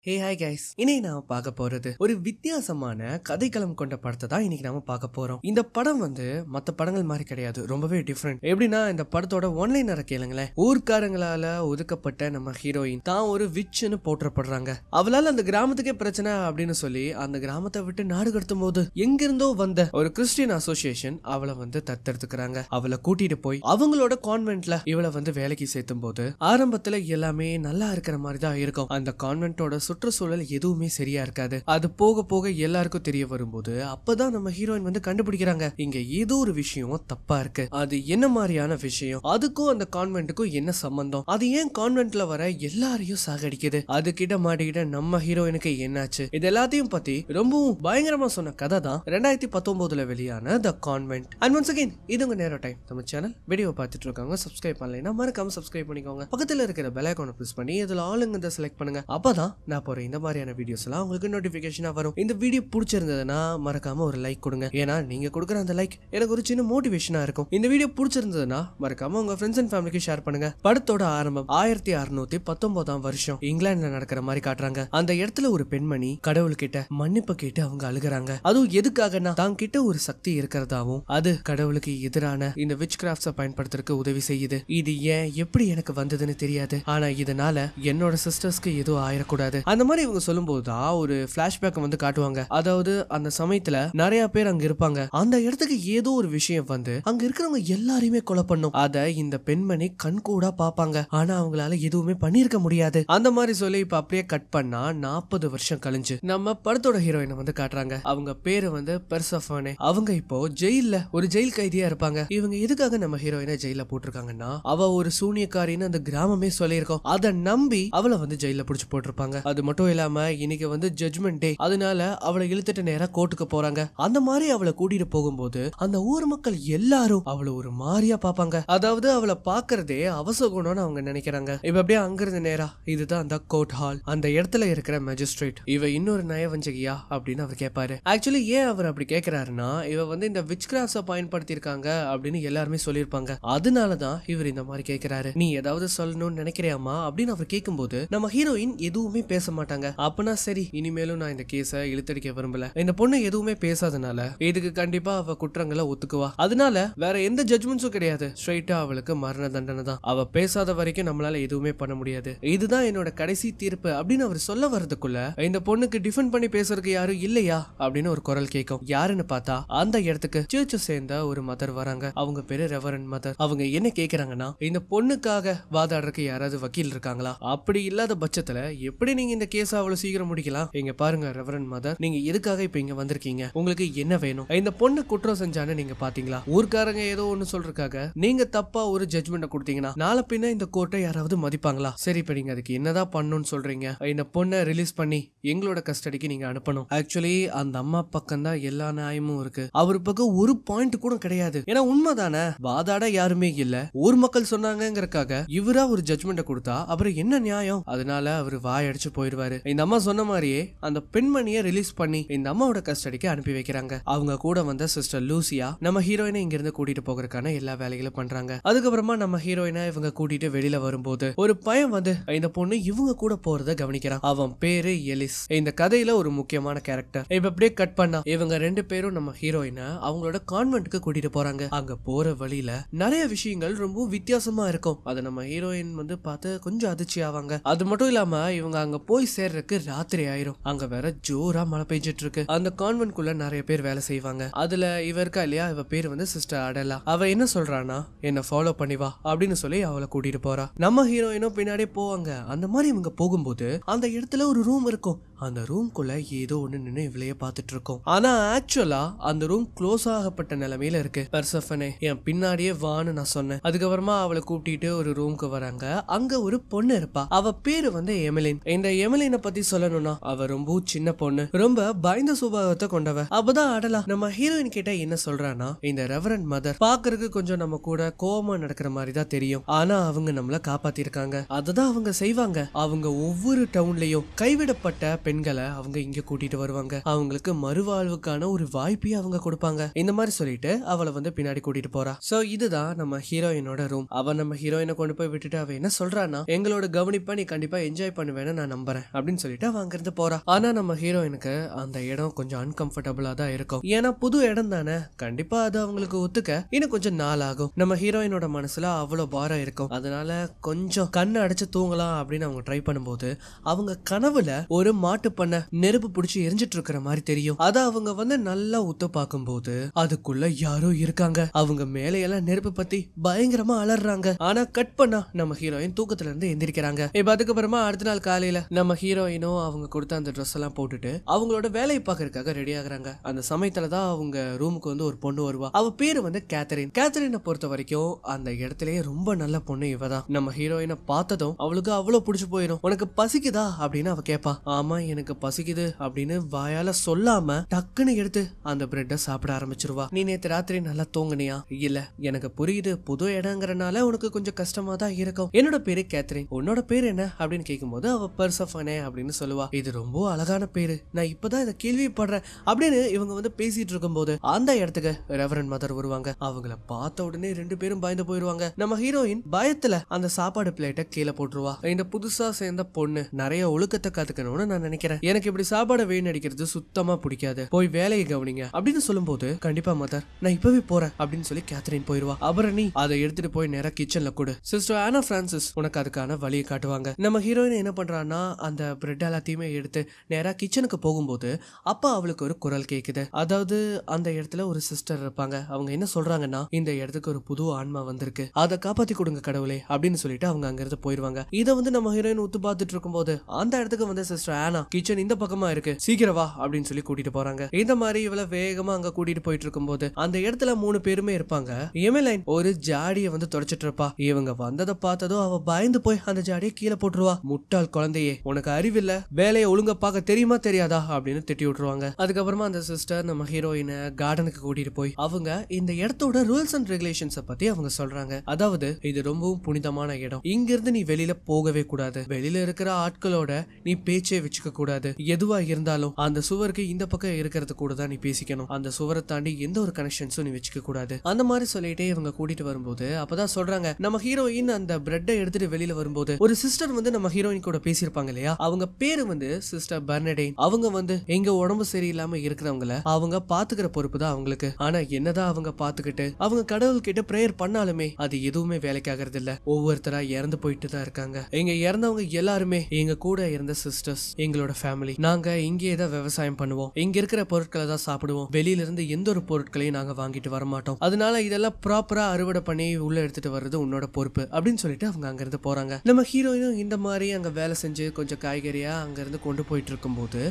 Hey hi guys, இன்னைக்கு நாம பார்க்க போறது ஒரு வித்தியாசமான கதைக்களம் கொண்ட படத்தை தான் இன்னைக்கு நாம பார்க்க போறோம். இந்த படம் மத்த படங்கள் மாதிரி கிடையாது, ரொம்பவே டிஃப்ரெண்ட். எப்படின்னா இந்த படத்தோட ஒன்லைனரை கேளுங்களேன். ஊர்க்காரங்களால ஒதுக்கப்பட்ட நம்ம ஹீரோயின் தான் ஒரு விட்ச்னு போற்றப்படுறாங்க. அவளால அந்த கிராமத்துக்கே பிரச்சனை அப்படின்னு சொல்லி அந்த கிராமத்தை விட்டு நாடு கடத்தும் போது எங்கிருந்தோ வந்த ஒரு கிறிஸ்டியன் அசோசியேஷன் அவளை தத்தெடுத்துக்கிறாங்க. அவளை கூட்டிட்டு போய் அவங்களோட கான்வென்ட்ல இவளை வேலைக்கு சேர்த்தும் போது ஆரம்பத்துல எல்லாமே நல்லா இருக்கிற மாதிரி தான் இருக்கும். அந்த கான்வென்ட்டோட சுற்றுச்சூழல் எதுவுமே சரியா இருக்காது. அது போக போக எல்லாருக்கும் தெரிய வரும்போது அப்பதான் நம்ம ஹீரோயின் கண்டுபிடிக்கிறாங்க, இங்க ஏதோ ஒரு விஷயம் தப்பா இருக்கு. அது என்ன மாதிரியான விஷயம், அதுக்கும் அந்த கான்வென்ட்டுக்கும் என்ன சம்பந்தம், அது ஏன் கான்வென்ட்ல வர எல்லாரையும் சாகடிக்குது, அது கிட்ட மாட்டிக்கிட்ட நம்ம ஹீரோயினுக்கு என்னாச்சு, இது எல்லாத்தையும் பத்தி ரொம்பவும் பயங்கரமா சொன்ன கதை தான் 2019 வெளியான த கான்வென்ட். அண்ட் ஒன்ஸ் அகைன் இது உங்க நேரோ டைம். நம்ம சேனல் வீடியோ பார்த்துட்டு இருக்காங்க, சப்ஸ்கிரைப் பண்ணலைன்னா மறக்காம சப்ஸ்கிரைப் பண்ணிக்கோங்க. பக்கத்துல இருக்கிற பெல் ஐகானை பிரஸ் பண்ணி இதுல ஆளுங்க செலக்ட் பண்ணுங்க. அப்பதான் நான் போற இந்த மாதிரியான வீடியோஸ் எல்லாம் உங்களுக்கு நோட்டிபிகேஷனா வரும். இந்த வீடியோ பிடிச்சிருந்ததுன்னா மறக்காம ஒரு லைக் கொடுங்க. ஏன்னா நீங்க கொடுக்குற அந்த லைக் எனக்கு ஒரு சின்ன மோட்டிவேஷனா இருக்கும். இந்த வீடியோ பிடிச்சிருந்ததுன்னா மறக்காம உங்க ஃப்ரெண்ட்ஸ் அண்ட் ஃபேமிலிக்கு ஷேர் பண்ணுங்க. படத்தோட ஆரம்பம் 1619 வருஷம் இங்கிலாந்துல நடக்கிற மாதிரி காட்டுறாங்க. அந்த இடத்துல ஒரு பெண்மணி கடவுள்கிட்ட மன்னிப்பு கேட்டு அவங்க அழுகுறாங்க. அதுவும் எதுக்காகனா தான் கிட்ட ஒரு சக்தி இருக்கிறதாவும் அது கடவுளுக்கு எதிரான இந்த விட்ச் கிராஃப்ட்ஸை பயன்படுத்துறதுக்கு உதவி செய்யுது. இது ஏன் எப்படி எனக்கு வந்ததுன்னு தெரியாது, ஆனா இதனால என்னோட சிஸ்டர்ஸ்க்கு எதுவும் ஆயிடக்கூடாது. அந்த மாதிரி இவங்க சொல்லும்போது தான் ஒரு பிளாஷ்பேக் காட்டுவாங்க. அதாவது அந்த சமயத்துல நிறைய பேர் அங்க இருப்பாங்க. அந்த இடத்துக்கு ஏதோ ஒரு விஷயம் அங்க இருக்கிறவங்க எல்லாரையுமே கொலை பண்ணும். அத இந்த பெண்மணி கண் கூட பாப்பாங்க. ஆனா அவங்களால எதுவுமே பண்ணிருக்க முடியாது. அந்த மாதிரி சொல்லி இப்ப அப்படியே கட் பண்ணா 40 வருஷம் கழிஞ்சு நம்ம படத்தோட ஹீரோயினை காட்டுறாங்க. அவங்க பேரு பெர்செஃபோனே. அவங்க இப்போ ஜெயில்ல ஒரு ஜெயில் கைதியா இருப்பாங்க. இவங்க எதுக்காக நம்ம ஹீரோயினை ஜெயில போட்டிருக்காங்கன்னா அவ ஒரு சூனியக்காரின்னு அந்த கிராமமே சொல்லியிருக்கோம். அதை நம்பி அவளை ஜெயில புடிச்சு போட்டிருப்பாங்க. அது மட்டும் இல்லாம இன்னைக்கு ஜட்ஜ்மெண்ட் டே, அதனால அவளை இழுத்துட்டு நேரா கோர்ட்டுக்கு போறாங்க. அந்த மாதிரி அவளை கூட்டிட்டு போகும்போது அந்த ஊர் மக்கள் எல்லாரும் அவளை ஒரு மாதிரியா பாப்பாங்க. அதாவது அவளை பாக்குறதே அவசகுணம்னு அவங்க நினைக்கிறாங்க. இப்ப அப்படியே அங்கிருந்து நேரா இதுதான் அந்த கோர்ட் ஹால். அந்த இடத்துல இருக்கிற மேஜிஸ்ட்ரேட் இவ இன்னொரு நயவஞ்சகியா அப்படின்னு அவர் கேட்பாரு. ஆக்சுவலி ஏன் அவர் அப்படி கேட்கிறாருன்னா இவ இந்த விட்ச் கிராஃப்ட்ஸை பயன்படுத்தி இருக்காங்க அப்படின்னு எல்லாருமே சொல்லியிருப்பாங்க. அதனாலதான் இவர் இந்த மாதிரி கேட்கிறாரு. நீ ஏதாவது சொல்லணும்னு நினைக்கிறியாமா அப்படின்னு அவர் கேட்கும்போது நம்ம ஹீரோயின் எதுவுமே பேச மாட்டாங்க. அப்பனா சரி, இனிமேலும் நான் இந்த கேஸை இழுத்தடிக்க விரும்பல. இந்த பொண்ணு எதுவுமே பேசாதனால இதுக்கு கண்டிப்பா அவ குற்றங்களை ஒத்துக்குவா. அதனால வேற எந்த ஜட்ஜ்மெண்ட்ஸும் கிடையாது, ஸ்ட்ரைட்டா அவளுக்கு மரண தண்டனை தான். அவ பேசாத வரைக்கும் நம்மளால எதுவுமே பண்ண முடியாது. இதுதான் என்னோட கடைசி தீர்ப்பு அப்படின்னு அவர் சொல்ல வர்றதுக்குள்ள இந்த பொண்ணுக்கு டிஃபெண்ட் பண்ணி பேசுறதுக்கு யாரும் இல்லையா அப்படின்னு ஒரு குரல் கேட்கும். யாருன்னு பார்த்தா அந்த இடத்துக்கு சர்ச்சை சேர்ந்த ஒரு மதர் வராங்க. அவங்க பேரு ரெவரண்ட் மதர். அவங்க என்ன கேக்குறாங்கன்னா, இந்த பொண்ணுக்காக வாதாடுறதுக்கு யாராவது வக்கீல் இருக்காங்களா, அப்படி இல்லாத பட்சத்துல எப்படி நீங்க இந்த கேஸ் அவ்வளவு சீக்கிரம் முடிக்கலாம். இங்க பாருங்க ரெவரண்ட் மதர், நீங்க எதுக்காக இப்ப இங்க வந்திருக்கீங்க, உங்களுக்கு என்ன வேணும், இந்த பொண்ணு குற்றம் செஞ்சான்னு நீங்க பாத்தீங்களா, ஊர்க்காரங்க ஏதோ ஒண்ணு சொல்றதுக்காக நீங்க தப்பா ஒரு ஜட்ஜ்மெண்ட் கொடுத்தீங்கன்னா நாளை பின்ன இந்த கோர்ட்டை யாராவது மதிப்பாங்களா. சரி, இப்ப நீங்க அதுக்கு என்னதான் பண்ணணும்னு சொல்றீங்க, இந்த பொண்ணை ரிலீஸ் பண்ணி எங்களோட கஸ்டடிக்கு நீங்க அனுப்பணும். ஆக்சுவலி அந்த அம்மா பக்கம் தான் எல்லா நியாயமும் இருக்கு, அவர் பக்கம் ஒரு பாயிண்ட் கூட கிடையாது. ஏன்னா உண்மைதானே, வாதாட யாருமே இல்ல, ஊர் மக்கள் சொன்னாங்கிறதுக்காக இவரா ஒரு ஜட்ஜ்மெண்ட் கொடுத்தா அப்புறம் என்ன நியாயம். அதனால அவர் வாயடிச்சு போயிடுவாரு. இந்த அம்மா சொன்ன மாதிரியே அந்த பெண்மணியை ரிலீஸ் பண்ணி இந்த அம்மாவோட கஸ்டடிக்கு அனுப்பி வைக்கிறாங்க. அவங்க கூட வந்த சிஸ்டர் லூசியா நம்ம ஹீரோயினை இங்க இருந்து கூட்டிட்டு போகிறதுக்கான எல்லா வேலைகளும் பண்றாங்க. அதுக்கப்புறமா நம்ம ஹீரோயினை இவங்க கூட்டிட்டு வெளியில வரும்போது ஒரு பையன் இந்த பொண்ணு இவங்க கூட போறத கவனிக்கிறான். அவன் பேரு எலிஸ். இந்த கதையில ஒரு முக்கியமான கேரக்டர். இப்ப அப்படியே கட் பண்ணா இவங்க ரெண்டு பேரும் நம்ம ஹீரோயினை அவங்களோட கான்வென்ட்க்கு கூட்டிட்டு போறாங்க. அங்க போற வழியில நிறைய விஷயங்கள் ரொம்ப வித்தியாசமா இருக்கும். அதை நம்ம ஹீரோயின் பார்த்து கொஞ்சம் அதிர்ச்சி ஆவாங்க. அது மட்டும் இல்லாம இவங்க அங்க போய் சேர்றதுக்கு ராத்திரி ஆயிரும். அங்க வேற ஜோரா மழை பெஞ்சிட்டு இருக்கு. அந்த கான்வென்ட்குள்ள நிறைய பேர் வேலை செய்வாங்க. அதுல இவ இருக்கா இல்லையா, இவ பேர் சிஸ்டர் அடலா. அவ என்ன சொல்றானா, என்ன ஃபாலோ பண்ணி வா அப்படின்னு சொல்லி அவளை கூட்டிட்டு போறா. நம்ம ஹீரோயினும் பின்னாடியே போவாங்க. அந்த மாதிரி இவங்க போகும்போது அந்த இடத்துல ஒரு ரூம் இருக்கும். அந்த ரூம்குள்ள ஏதோ ஒண்ணு நின்று இவளையே பார்த்துட்டு இருக்கோம். ஆனா ஆக்சுவலா அந்த ரூம் க்ளோஸ் ஆகப்பட்ட நிலைமையில இருக்கு. பெர்செஃபோனே என் பின்னாடியே வான்னு நான் சொன்னேன். அதுக்கப்புறமா அவளை கூப்பிட்டு ஒரு ரூம்க்கு வராங்க. அங்க ஒரு பொண்ணு இருப்பா. அவ பேரு எமிலின். இந்த எமிலினை பத்தி சொல்லணும்னா அவ ரொம்ப சின்ன பொண்ணு, ரொம்ப பயந்த சுபாவத்தை கொண்டவ. அப்பதான் அடலா நம்ம ஹீரோயின் கிட்ட என்ன சொல்றானா, இந்த ரெவரண்ட் மதர் பாக்குறதுக்கு கொஞ்சம் நம்ம கூட கோவமா நடக்கிற மாதிரி தான் தெரியும், ஆனா அவங்க நம்மள காப்பாத்திருக்காங்க, அததான் அவங்க செய்வாங்க. அவங்க ஒவ்வொரு டவுன்லயும் கைவிடப்பட்ட பெண்களை அவங்க இங்க கூட்டிட்டு வருவாங்க, அவங்களுக்கு மறுவாழ்வுக்கான ஒரு வாய்ப்பையும் அவங்க கொடுப்பாங்க. இந்த மாதிரி சொல்லிட்டு அவளை வந்து பின்னாடி கூட்டிட்டு போறா. சோ இதுதான் நம்ம ஹீரோயினோட ரூம். அவ நம்ம ஹீரோயினை கொண்டு போய் விட்டுட்டு அவ என்ன சொல்றான்னா, எங்களோட கவனிப்பை நீ கண்டிப்பா என்ஜாய் பண்ணுவேன்னு நான் நம்புறேன் அப்படின்னு சொல்லிட்டு அவ அங்கிருந்து போறா. ஆனா நம்ம ஹீரோயினுக்கு அந்த இடம் கொஞ்சம் அன்கம்ஃபர்டபுளா தான் இருக்கும். ஏன்னா புது இடம் தானே, கண்டிப்பா அது அவங்களுக்கு ஒத்துக்க இன்னும் கொஞ்சம் நாள் ஆகும். நம்ம ஹீரோயினோட மனசுல அவ்வளவு பாரம் இருக்கும். அதனால கொஞ்சம் கண்ணை அடைச்சு தூங்கலாம் அப்படின்னு அவங்க ட்ரை பண்ணும்போது அவங்க கனவுல ஒரு மாட்டு பண்ண நெருப்பு பிடிச்சி எரிஞ்சிட்டு இருக்கிற மாதிரி தெரியும். அத அவங்க வந்து நல்லா உத்து பார்க்கும்போது அதுக்குள்ள யாரோ இருக்காங்க. அவங்க மேலையெல்லாம் நெருப்பு பத்தி பயங்கரமா அலறாங்க. ஆனா கட் பண்ணா நம்ம ஹீரோயின் தூக்கத்துல இருந்து எந்திரிக்கிறாங்க. இப்ப அதுக்கப்புறமா அடுத்த நாள் காலையில நம்ம ஹீரோயினும் அவங்க கொடுத்த அந்த ட்ரெஸ் எல்லாம் போட்டுட்டு அவங்களோட வேலையை பார்க்கறதுக்காக ரெடி ஆகுறாங்க. அந்த சமயத்துலதான் அவங்க ரூமுக்கு வந்து ஒரு பொண்ணு வருவா. அவ பேரு வந்து கேத்தரின். கேத்தரினை பொறுத்த வரைக்கும் அந்த இடத்துலயே ரொம்ப நல்ல பொண்ணு இவதான். நம்ம ஹீரோயினை பார்த்ததும் அவளுக்கு அவ்வளவு பிடிச்சு போயிடும். உனக்கு பசிக்குதா அப்படின்னு அவ கேப்பா. ஆமா எனக்கு பசிக்குது அப்படின்னு வாயால சொல்லாம டக்குன்னு எடுத்து அந்த பிரெட்டை சாப்பிட ஆரம்பிச்சிருவா. நீ நேத்து ராத்திரி நல்லா தூங்குனியா? இல்ல, எனக்கு புரியுது, புது இடங்கிறனால உனக்கு கொஞ்சம் கஷ்டமா தான் இருக்கும். என்னோட பேரு கேத்தரின், உன்னோட பேரு என்ன அப்படின்னு கேட்கும்போது அவ பெர்செஃபனே அப்படின்னு சொல்லுவா. இது ரொம்ப அழகான பேரு, நான் இப்பதான் இதை கேள்விப்படுறேன் அப்படின்னு இவங்க வந்து பேசிட்டு இருக்கும் போது அந்த இடத்துக்கு ரெவரண்ட் மதர் வருவாங்க. அவங்கள பார்த்த உடனே ரெண்டு பேரும் பயந்து போயிருவாங்க. நம்ம ஹீரோயின் பயத்துல அந்த சாப்பாடு பிளேட்டை கீழே போட்டுருவா. இந்த புதுசா சேர்ந்த பொண்ணு நிறைய ஒழுக்கத்தை கத்துக்கணும்னு நான் நினைக்கிறேன், எனக்கு இப்படி சாப்பாடு வீணடிக்கிறது சுத்தமா பிடிக்காது, போய் வேலையை கவனிங்க அப்படின்னு சொல்லும் போது கண்டிப்பா மதர் நான் இப்பவே போறேன் அப்படின்னு சொல்லி கேத்தரின் போயிருவா. அப்புறம் நீ அதை எடுத்துட்டு போய் நேரா கிச்சன்ல கொடு, சிஸ்டர் ஆனா பிரான்சிஸ் உனக்கு அதுக்கான வழியை காட்டுவாங்க. நம்ம ஹீரோயின் என்ன பண்றான்னா அந்த பிரெட் எல்லாத்தையுமே எடுத்து நேரா கிச்சனுக்கு போகும்போது அப்ப அவளுக்கு ஒரு குரல் கேக்குது. அதாவது அந்த இடத்துல ஒரு சிஸ்டர் இருப்பாங்க. அவங்க என்ன சொல்றாங்கன்னா, இந்த இடத்துக்கு ஒரு புது ஆன்மா வந்திருக்கு, அதை காப்பாத்தி கொடுங்க கடவுளே அப்படின்னு சொல்லிட்டு அவங்க அங்க இருந்து போயிருவாங்க. இதை வந்து நம்ம ஹீரோயின் உத்து பார்த்துட்டு இருக்கும் போது அந்த இடத்துக்கு வந்து சிஸ்டர் ஆனா கிச்சன் இந்த பக்கமா இருக்கு, சீக்கிரம் வா அப்படின்னு சொல்லி கூட்டிட்டு போறாங்க. இந்த மாதிரி இவள வேகமா அங்க கூட்டிட்டு போயிட்டு இருக்கும் போது அந்த இடத்துல 3 பேருமே இருப்பாங்க. எமெலைன் ஒரு ஜாடியை வந்து தொடச்சிட்டு இருப்பா. இவங்க வந்ததை பார்த்ததும் அவ பயந்து போய் அந்த ஜாடியை கீழே போட்டுருவா. முட்டாள் குழந்தையே, உனக்கு அறிவில்ல, வேலையை ஒழுங்கா பார்க்க தெரியுமா தெரியாதா அப்படின்னு திட்டி விட்டுருவாங்க. அதுக்கப்புறமா அந்த சிஸ்டர் நம்ம ஹீரோயினை கார்டனுக்கு கூட்டிட்டு போய் அவங்க இந்த இடத்தோட ரூல்ஸ் அண்ட் ரெகுலேஷன்ஸை பத்தி அவங்க சொல்றாங்க. அதாவது இது ரொம்பவும் புனிதமான இடம், இங்க இருந்து நீ வெளியில போகவே கூடாது, வெளியில இருக்கிற ஆட்களோட நீ பேச்சே வச்சுக்க கூடாது, எதுவா இருந்தாலும் அந்த சுவருக்கு இந்த பக்கம் இருக்கிறது கூட தான் நீ பேசிக்கணும், அந்த சுவரை தாண்டி எந்த ஒரு கனெக்ஷன்ஸும் நீ வச்சுக்க கூடாது அந்த மாதிரி சொல்லிட்டே இவங்க கூட்டிட்டு வரும்போது அப்பதான் சொல்றாங்க நம்ம ஹீரோயின் அந்த பிரெட்டை எடுத்துட்டு வெளியில வரும்போது ஒரு சிஸ்டர் வந்து நம்ம ஹீரோயின் கூட பேசியிருப்பாங்க இல்லையா, அவங்க பேரு வந்து சிஸ்டர் பெர்னடைன். அவங்க வந்து எங்க உடம்பு சரியில்லாம இருக்கிறவங்கள அவங்க பாத்துக்கிற பொறுப்பு தான் அவங்களுக்கு. ஆனா என்னதான் அவங்க பாத்துக்கிட்டு அவங்க கடவுள் கிட்ட பிரேயர் பண்ணாலுமே அது எதுவுமே வேலைக்காகிறது இல்ல. ஒவ்வொருத்தரா இறந்து போயிட்டு தான் இருக்காங்க. எங்க இறந்தவங்க எல்லாருமே எங்க கூட இருந்த சிஸ்டர்ஸ், எங்களோட ஃபேமிலி. நாங்க இங்கே தான் விவசாயம் பண்ணுவோம், இங்க இருக்கிற பொருட்களை தான் சாப்பிடுவோம், வெளியில இருந்து எந்த ஒரு பொருட்களையும் நாங்க வாங்கிட்டு வர மாட்டோம். அதனால இதெல்லாம் ப்ராப்பரா அறுவடை பண்ணி உள்ள எடுத்துட்டு வர்றது உன்னோட பொறுப்பு அப்படின்னு சொல்லிட்டு அவங்க அங்க இருந்து போறாங்க. நம்ம ஹீரோயினும் இந்த மாதிரி அங்க வேலை செஞ்சு கொஞ்சம் காய்கறியா அங்க இருந்து கொண்டு போயிட்டு இருக்கும் போது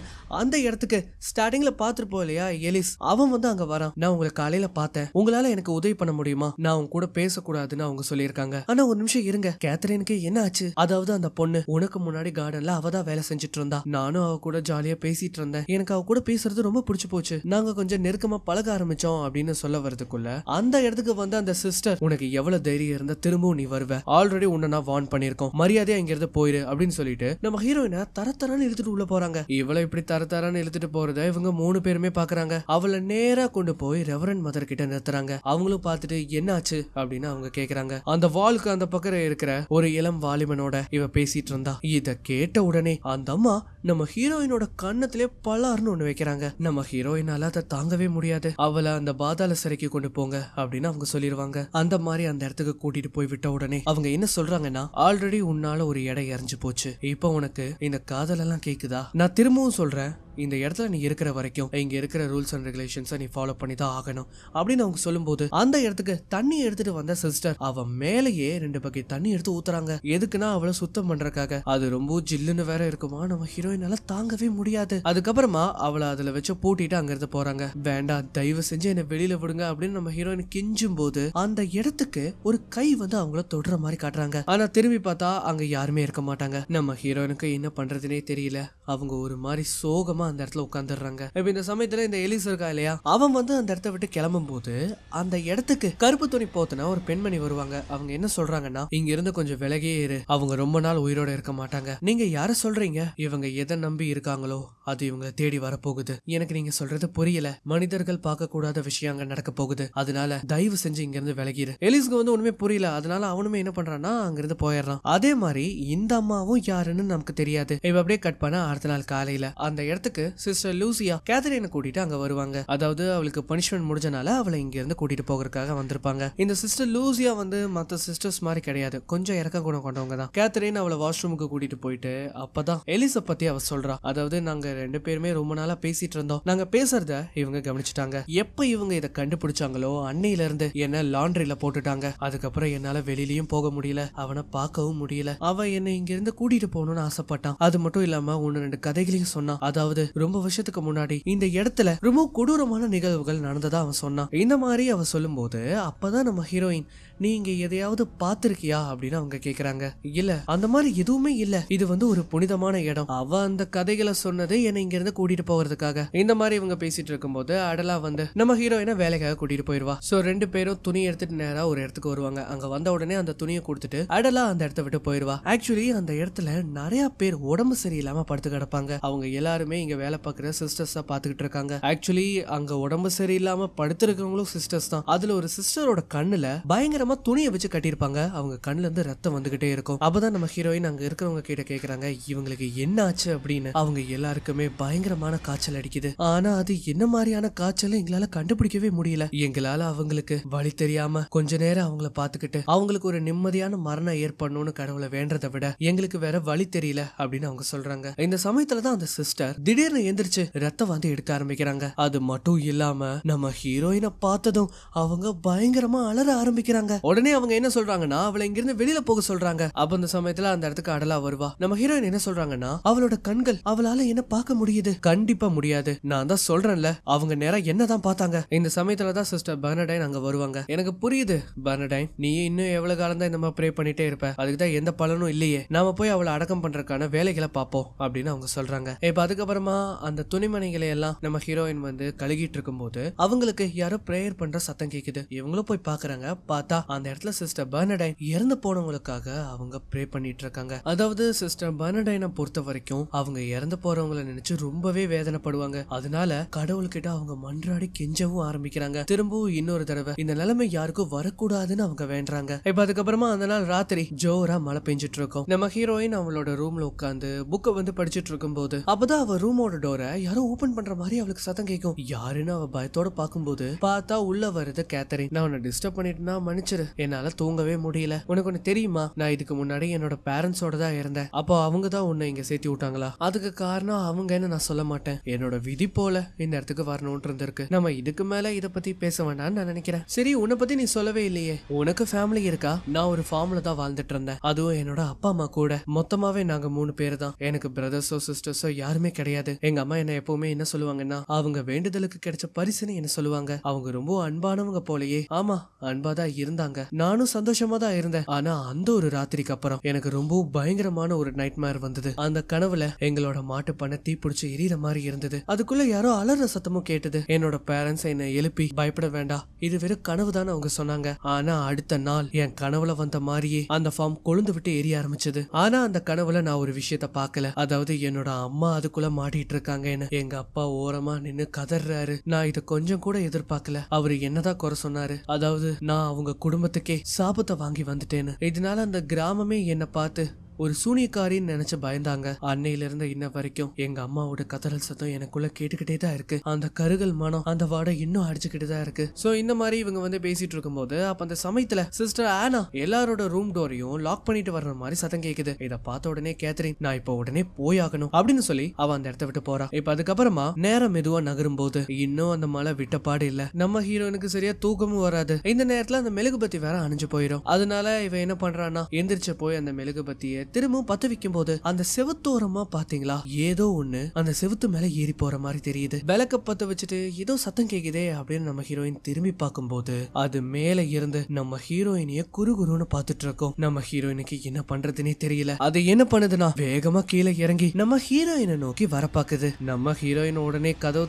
அந்த இடத்துக்கு ஸ்டார்டிங்ல பாத்துருப்போம் இல்லையா எலிஸ், அவன் வந்து அங்க வரான். நான் உங்களை காலையில பார்த்தேன், உங்களால எனக்கு உதவி பண்ண முடியுமா, நான் அவங்க கூட பேசக்கூடாதுன்னு அவங்க சொல்லியிருக்காங்க. ஆனா ஒரு நிமிஷம் இருங்க, கேத்தரினுக்கு என்ன ஆச்சு? அதாவது அந்த பொண்ணு உனக்கு முன்னாடி கார்டன்ல அவதான் வேலை செஞ்சுட்டு இருந்தா, நானும் அவ கூட ஜாலியா பேசிட்டு இருந்தேன், எனக்கு அவ கூட பேசுறது ரொம்ப பிடிச்சு போச்சு, நாங்க கொஞ்சம் நெருக்கமா பழக ஆரம்பிச்சோம் அப்படின்னு சொல்ல வரதுக்குள்ள அந்த இடத்துக்கு வந்து அந்த சிஸ்டர் உனக்கு எவ்வளவு தைரியம் இருந்தா திரும்பவும் நீ வருவ, ஆல்ரெடி உன்னை நான் வார்ன் பண்ணிருக்கோம், மரியாதையா இங்க இருந்து போயிரு அப்படின்னு சொல்லிட்டு நம்ம ஹீரோயினை தரத்தரான்னு இழுத்துட்டு உள்ள போறாங்க. இவளை இப்படி தரத்தரான்னு இழுத்துட்டு போறத இவங்க 3 பேருமே பாக்குறாங்க. அவளை நேரா கொண்டு போய் ரெவரண்ட் மதர் கிட்ட நிறுத்துறாங்க. அவங்களும் பார்த்துட்டு என்ன ஆச்சு அப்படின்னு அவங்க கேக்குறாங்க. அந்த வாலுக்கு அந்த பக்கம் இருக்கிற ஒரு இளம் வாலிபனோட இவ பேசிட்டு இருந்தா. இத கேட்ட உடனே அந்த அம்மா நம்ம ஹீரோயினோட கண்ணத்திலே பலார்னு ஒண்ணு வைக்கிறாங்க. நம்ம ஹீரோயினால அதை தாங்கவே முடியாது. அவளை அந்த பாதாள சிறைக்கு கொண்டு போங்க அப்படின்னு அவங்க சொல்லிடுவாங்க. அந்த மாதிரி அந்த இடத்துக்கு கூட்டிட்டு போய் விட்ட உடனே அவங்க என்ன சொல்றாங்கன்னா, ஆல்ரெடி உன்னால ஒரு இடம் எரிஞ்சு போச்சு, இப்ப உனக்கு இந்த காதல் எல்லாம் கேக்குதா? நான் திரும்பவும் சொல்றேன், இந்த இடத்துல நீ இருக்கிற வரைக்கும் இங்க இருக்கிற ரூல்ஸ் அண்ட் ரெகுலேஷன்ஸை நீ ஃபாலோ பண்ணி தான் ஆகணும் அப்படின்னு அவங்க சொல்லும்போது அந்த இடத்துக்கு தண்ணி எடுத்துட்டு வந்த சிஸ்டர் அவ மேலேயே 2 பக்கெட் தண்ணி எடுத்து ஊத்துறாங்க. எதுக்குன்னா அவளை சுத்தம் பண்றதுக்காக. அது ரொம்ப ஜில்லுன்னு வேற இருக்குமா, நம்ம ஹீரோயினால தாங்கவே முடியாது. அதுக்கப்புறமா அவளை அதுல வச்சு பூட்டிட்டு அங்க இருந்து போறாங்க. வேண்டாம், தயவு செஞ்சு என்ன வெளியில விடுங்க அப்படின்னு நம்ம ஹீரோயின் கெஞ்சும் போது அந்த இடத்துக்கு ஒரு கை வந்து அவங்கள தொடுற மாதிரி காட்டுறாங்க. ஆனா திரும்பி பார்த்தா அங்க யாருமே இருக்க மாட்டாங்க. நம்ம ஹீரோயினுக்கு என்ன பண்றதுனே தெரியல. அவங்க ஒரு மாதிரி சோகமா அந்த இடத்துல உட்காந்துடுறாங்க. இப்ப இந்த சமயத்துல இந்த எலிஸ் இருக்கா இல்லையா, அவன் வந்து அந்த இடத்த விட்டு கிளம்பும் போது அந்த இடத்துக்கு கருப்பு துணி போத்துனா ஒரு பெண்மணி வருவாங்க. அவங்க என்ன சொல்றாங்கன்னா, இங்க இருந்து கொஞ்சம் விலகியே இரு, அவங்க ரொம்ப நாள் உயிரோட இருக்க மாட்டாங்க. நீங்க யார சொல்றீங்க? இவங்க எதை நம்பி இருக்காங்களோ அது இவங்களை தேடி வரப்போகுது. எனக்கு நீங்க சொல்றது புரியல. மனிதர்கள் பார்க்க கூடாத விஷயம் அங்க நடக்க போகுது. அதனால தயவு செஞ்சு இங்க இருந்து விலகிரு. எலிஸ்க்கு வந்து ஒண்ணுமே புரியல. அதனால அவனுமே என்ன பண்றான்னா அங்க இருந்து போயிடுறான். அதே மாதிரி இந்த அம்மாவும் யாருன்னு நமக்கு தெரியாது. இவ அப்படியே கட் பண்ண அடுத்த நாள் காலையில அந்த இடத்துக்கு சிஸ்டர் லூசியா கேத்தரினை கூட்டிட்டு அங்க வருவாங்க. அதாவது அவளுக்கு பனிஷ்மெண்ட் முடிஞ்சனால அவளை இங்க இருந்து கூட்டிட்டு போகிறதுக்காக வந்திருப்பாங்க. இந்த சிஸ்டர் லூசியா வந்து மத்த சிஸ்டர்ஸ் மாதிரி கிடையாது, கொஞ்சம் இறக்க குணம் கொண்டவங்க தான். கேத்தரின் அவளை வாஷ்ரூமுக்கு கூட்டிட்டு போயிட்டு அப்பதான் எலிச பத்தி அவ சொல்றா. அதாவது நாங்க ரெண்டு பேருமே ரொம்ப நாளா பேசிட்டு இருந்தோம். நாங்க பேசுறத இவங்க கவனிச்சுட்டாங்க. எப்ப இவங்க இதை கண்டுபிடிச்சாங்களோ அன்னையில இருந்து என்ன லாண்ட்ரியில போட்டுட்டாங்க. அதுக்கப்புறம் என்னால வெளியிலயும் போக முடியல, அவனை பார்க்கவும் முடியல. அவ என்னை இங்க இருந்து கூட்டிட்டு போகணும்னு ஆசைப்பட்டான். அது மட்டும் இல்லாம ஒன்னு ரெண்டு கதைகளையும் சொன்னான். அதாவது ரொம்ப வருஷத்துக்கு முன்னாடி இந்த இடத்துல ரொம்ப கொடூரமான நிகழ்வுகள் நடந்ததா அவன் சொன்னான். இந்த மாதிரி அவ சொல்லும் போது அப்பதான் நம்ம ஹீரோயின், நீ இங்க எதையாவது பாத்திருக்கியா அப்படின்னு அவங்க கேக்குறாங்க. இல்ல, அந்த மாதிரி எதுவுமே இல்ல, இது வந்து ஒரு புனிதமான இடம். அவ அந்த கதைகளை சொன்னது என்னை இங்க இருந்து கூட்டிட்டு போறதுக்காக. இந்த மாதிரி இவங்க பேசிட்டு இருக்கும்போது அடலா வந்து நம்ம ஹீரோயினை வேலைக்காக கூட்டிட்டு போயிருவா. சோ ரெண்டு பேரும் துணி எடுத்துட்டு நேரா ஒரு இடத்துக்கு வருவாங்க. அங்க வந்த உடனே அந்த துணியை கொடுத்துட்டு அடலா அந்த இடத்த விட்டு போயிருவா. ஆக்சுவலி அந்த இடத்துல நிறைய பேர் உடம்பு சரியில்லாம படுத்து கிடப்பாங்க. அவங்க எல்லாருமே இங்க வேலை பார்க்குற சிஸ்டர்ஸா பாத்துக்கிட்டு இருக்காங்க. ஆக்சுவலி அங்க உடம்பு சரியில்லாம படுத்திருக்கவங்களும் சிஸ்டர்ஸ் தான். அதுல ஒரு சிஸ்டரோட கண்ணுல பயங்கரமா துணியை வச்சு கட்டியிருப்பாங்க. அவங்க கண்ணுல இருந்து ரத்தம் வந்துகிட்டே இருக்கும். அப்பதான் நம்ம ஹீரோயின் அங்க இருக்கிறவங்க கிட்ட கேக்குறாங்க, இவங்களுக்கு என்ன ஆச்சு அப்படின்னு. அவங்க எல்லாருக்குமே பயங்கரமான காய்ச்சல் அடிக்குது. ஆனா அது என்ன மாதிரியான காய்ச்சல் எங்களால கண்டுபிடிக்கவே முடியல. எங்களால அவங்களுக்கு வழி தெரியாம கொஞ்ச நேரம் அவங்கள பாத்துக்கிட்டு அவங்களுக்கு ஒரு நிம்மதியான மரணம் ஏற்படணும்னு கடவுளை வேண்டதை விட எங்களுக்கு வேற வழி தெரியல அப்படின்னு அவங்க சொல்றாங்க. இந்த சமயத்துலதான் அந்த சிஸ்டர் திடீர்னு எந்திரிச்சு ரத்தம் வந்து எடுக்க ஆரம்பிக்கிறாங்க. அது மட்டும் இல்லாம நம்ம ஹீரோயினை பார்த்ததும் அவங்க பயங்கரமா அலற ஆரம்பிக்கிறாங்க. உடனே அவங்க என்ன சொல்றாங்கன்னா அவளை இங்கிருந்து வெளியில போக சொல்றாங்க. அப்ப அந்த சமயத்துல அந்த இடத்துக்கு அடலா வருவா. நம்ம ஹீரோயின் என்ன சொல்றாங்கன்னா, அவளோட கண்கள் அவளால என்ன பார்க்க முடியுது? கண்டிப்பா முடியாது, நான் தான் சொல்றேன்ல, அவங்க நேரம் என்னதான் பார்த்தாங்க. இந்த சமயத்துலதான் சிஸ்டர் பெர்னடைன் அங்க வருவாங்க. எனக்கு புரியுது பெர்னடைன், நீ இன்னும் எவ்வளவு காலம் தான் இந்த மாதிரி ப்ரே பண்ணிட்டே இருப்ப, அதுக்குதான் எந்த பலனும் இல்லையே, நாம போய் அவளை அடக்கம் பண்றதுக்கான வேலைகளை பார்ப்போம் அப்படின்னு அவங்க சொல்றாங்க. இப்ப அதுக்கப்புறமா அந்த துணிமணிகளை எல்லாம் நம்ம ஹீரோயின் வந்து கழுகிட்டு இருக்கும் போது அவங்களுக்கு யாரோ பிரேயர் பண்ற சத்தம் கேக்குது. இவங்களும் போய் பாக்குறாங்க. பார்த்தா அந்த இடத்துல சிஸ்டர் பெர்னடைன் இறந்து போனவங்களுக்காக அவங்க ப்ரே பண்ணிட்டு இருக்காங்க. அதாவது சிஸ்டர் பெர்னடைனை பொறுத்த வரைக்கும் அவங்க இறந்து போறவங்களை நினைச்சு ரொம்பவே வேதனைப்படுவாங்க. அதனால கடவுள்கிட்ட அவங்க மன்றாடி கெஞ்சவும் ஆரம்பிக்கிறாங்க. திரும்பவும் இன்னொரு தடவை இந்த நிலைமை யாருக்கும் வரக்கூடாதுன்னு அவங்க வேண்டாங்க. இப்ப அதுக்கப்புறமா அந்த நாள் ராத்திரி ஜோரா மழை பெஞ்சிட்டு இருக்கும். நம்ம ஹீரோயின் அவளோட ரூம்ல உட்காந்து புக்கை வந்து படிச்சுட்டு இருக்கும் போது அப்பதான் அவ ரூமோட டோரை யாரோ ஓபன் பண்ற மாதிரி அவளுக்கு சத்தம் கேட்கும். யாருன்னு அவ பயத்தோட பாக்கும்போது பார்த்தா உள்ள வருது கேத்தரின். நான் உன்னை டிஸ்டர்ப் பண்ணிட்டுனா மன்னிச்சிரு, என்னால தூங்கவே முடியல. உனக்கு ஒண்ணு தெரியுமா, நான் இதுக்கு முன்னாடி என்னோட பேரண்ட்ஸோட தான் இருந்தேன். அப்போ அவங்க தான் உன்னை இங்க சேர்த்தி விட்டாங்களா? அதுக்கு காரணம் அவங்கன்னு நான் சொல்ல மாட்டேன், என்னோட விதி போல இந்த இடத்துக்கு வரணும்னு இருந்திருக்கு. நம்ம இதுக்கு மேல இத பத்தி பேச வேண்டாம்னு நான் நினைக்கிறேன். சரி, உன்னை பத்தி நீ சொல்லவே இல்லையே, உனக்கு ஃபேமிலி இருக்கா? நான் ஒரு ஃபார்ம்ல தான் வாழ்ந்துட்டு இருந்தேன், அதுவும் என்னோட அப்பா அம்மா கூட. மொத்தமாவே நாங்க 3 பேர் தான். எனக்கு பிரதர்ஸோ சிஸ்டர்ஸோ யாருமே கிடையாது. எங்க அம்மா என்ன எப்பவுமே என்ன சொல்லுவாங்கன்னா, அவங்க வேண்டுதலுக்கு கிடைச்ச பரிசுன்னு என்ன சொல்லுவாங்க. அவங்க ரொம்ப அன்பானவங்க போலயே. ஆமா, அன்பாதான் இருந்தாங்க, நானும் சந்தோஷமா தான் இருந்தேன். ஆனா அந்த ஒரு ராத்திரிக்கு அப்புறம் எனக்கு ரொம்ப பயங்கரமான ஒரு நைட்மேர் வந்தது. அந்த கனவுல எங்களோட மாட்டு பண்ண தீ பிடிச்சு எரியற மாதிரி இருந்தது. அதுக்குள்ள யாரோ அலற சத்தமும் கேட்டது. என்னோட பேரண்ட்ஸ் என்னை எழுப்பி பயப்பட வேண்டாம், இது வெறும் கனவு தான் அவங்க சொன்னாங்க. ஆனா அடுத்த நாள் என் கனவுல வந்த மாதிரியே அந்த ஃபார்ம் கொழுந்து விட்டு எரிய ஆரம்பிச்சது. ஆனா அந்த கனவுல நான் ஒரு விஷயத்த பார்க்கல. அதாவது என்னோட அம்மா அதுக்குள்ள மாட்டிட்டு இருக்காங்கன்னு. எங்க அப்பா ஓரமா நின்னு கதறாரு. நான் இத கொஞ்சம் கூட எதிர்பார்க்கல. அவரு என்னதான் குறை சொன்னாரு, அதாவது நான் அவங்க குடும்பத்துக்கே சாபத்தை வாங்கி வந்துட்டேன்னு. இதனால அந்த கிராமமே என்ன பார்த்து ஒரு சூனியக்காரின்னு நினைச்சு பயந்தாங்க. அன்னையில இருந்து இன்ன வரைக்கும் எங்க அம்மாவோட கதறல் சத்தம் எனக்குள்ள கேட்டுக்கிட்டே தான் இருக்கு. அந்த கருகல் மனம், அந்த வாடை இன்னும் அடிச்சுக்கிட்டு தான் இருக்கு. சோ இந்த மாதிரி இவங்க வந்து பேசிட்டு இருக்கும் போது அப்ப அந்த சமயத்துல சிஸ்டர் ஆனா எல்லாரோட ரூம் டோரையும் லாக் பண்ணிட்டு வர்ற மாதிரி சத்தம் கேக்குது. இத பார்த்த உடனே கேத்தரின், நான் இப்ப உடனே போயாகணும் அப்படின்னு சொல்லி அவ அந்த இடத்த விட்டு போறா. இப்ப அதுக்கப்புறமா நேரம் மெதுவா நகரும் போது இன்னும் அந்த மழை விட்டப்பாடு இல்ல. நம்ம ஹீரோனுக்கு சரியா தூக்கமும் வராது. இந்த நேரத்துல அந்த மெழுகுபத்தி வேற அணிஞ்சு போயிடும். அதனால இவ என்ன பண்றான்னா எந்திரிச்சு போய் அந்த மெழுகுபத்தியை திரும்பவும் பத்த வைக்கும் போது அந்த செவுத்தோரமா பாத்தீங்களா ஏதோ ஒண்ணு அந்த செவுத்து மேல ஏறி போற மாதிரி தெரியுது. விளக்க பத்த வச்சுட்டு ஏதோ சத்தம் கேக்குதே அப்படின்னு நம்ம ஹீரோயின் திரும்பி பார்க்கும்போது அது மேல இருந்து நம்ம ஹீரோயினிய குறுகுறுன்னு பாத்துட்டு இருக்கோம். நம்ம ஹீரோயினுக்கு என்ன பண்றதுன்னே தெரியல. அது என்ன பண்ணுதுன்னா வேகமா கீழே இறங்கி நம்ம ஹீரோயினை நோக்கி வர பாக்குது. நம்ம ஹீரோயின் உடனே கதவு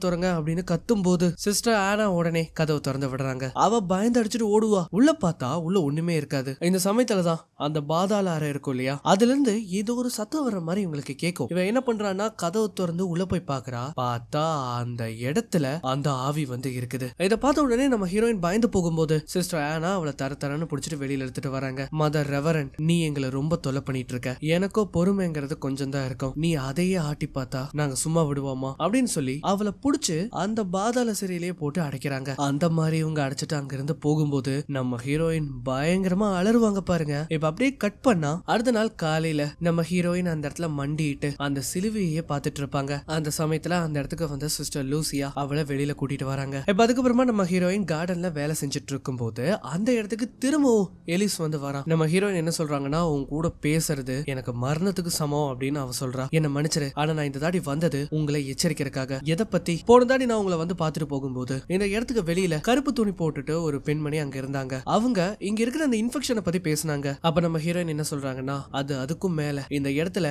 திறங்க அப்படின்னு கத்தும் போது சிஸ்டர் ஆனா உடனே கதவு திறந்து விடுறாங்க. அவ பயந்து அடிச்சுட்டு ஓடுவா. உள்ள பார்த்தா உள்ள ஒண்ணுமே இருக்காது. இந்த சமயத்துலதான் அந்த பாதாள அறை இருக்கும் இல்லையா, அதுல இருந்து ஏதோ ஒரு சத்தம் வர்ற மாதிரி இவங்களுக்கு கேட்கும். இவன் என்ன பண்றான்னா கதவு திறந்து உள்ள போய் பாக்குறா. பார்த்தா அந்த இடத்துல அந்த ஆவி வந்து இருக்குது. இதை பார்த்த உடனே நம்ம ஹீரோயின் பயந்து போகும்போது சிஸ்டர் ஆனா அவளை தரன்னு புடிச்சிட்டு வெளியில எடுத்துட்டு வராங்க. மதர் ரெவரண்ட், நீ எங்களை ரொம்ப தொலை பண்ணிட்டு இருக்க. எனக்கோ பொறுமைங்கிறது கொஞ்சம் தான் இருக்கும். நீ அதையே ஆட்டி பார்த்தா நாங்க சும்மா விடுவோமா அப்படின்னு சொல்லி அவளை புடிச்சு அந்த பாதாள சிறையிலேயே போட்டு அடைக்கிறாங்க. அந்த மாதிரி இவங்க அடைச்சிட்டு அங்க இருந்து போகும்போது நம்ம ஹீரோயின் பயங்கரமா அலறுவாங்க பாருங்க. இப்ப அப்படியே கட் பண்ணா அடுத்த நாள் காலையில நம்ம ஹீரோயின் அந்த இடத்துல மண்டிட்டு அந்த சிலுவையே பாத்துட்டு இருப்பாங்க. அந்த சமயத்துல அந்த இடத்துக்கு வந்து சிஸ்டர் லூசியா அவளை வெளியில கூட்டிட்டு வராங்க. இப்ப அதுக்கப்புறமா நம்ம ஹீரோயின் கார்டன்ல வேலை செஞ்சுட்டு இருக்கும் போது அந்த இடத்துக்கு திரும்பவும் எலிஸ் வந்து வரான். நம்ம ஹீரோயின் என்ன சொல்றாங்கன்னா உன் கூட பேசுறது எனக்கு மரணத்துக்கு சமம் அப்படின்னு அவ சொல்றா. என்ன மன்னிச்சிரு, ஆனா நான் இந்த தாடி வந்தது உங்களை எச்சரிக்கிறதுக்காக. எதை பத்தி? போன தாடி நான் உங்களை வந்து பாத்துட்டு போகும்போது இந்த இடத்துக்கு வெளியில கருப்பு துணி போட்டுட்டு ஒரு பெண்மணி அங்க இருந்தாங்க. அவங்க இங்க இருக்கிற அந்த இன்ஃபெக்ஷனை பத்தி பேசினாங்க. அப்ப நம்ம ஹீரோயின் என்ன சொல்றாங்கன்னா அதுக்கும் மேல இந்த இடத்துல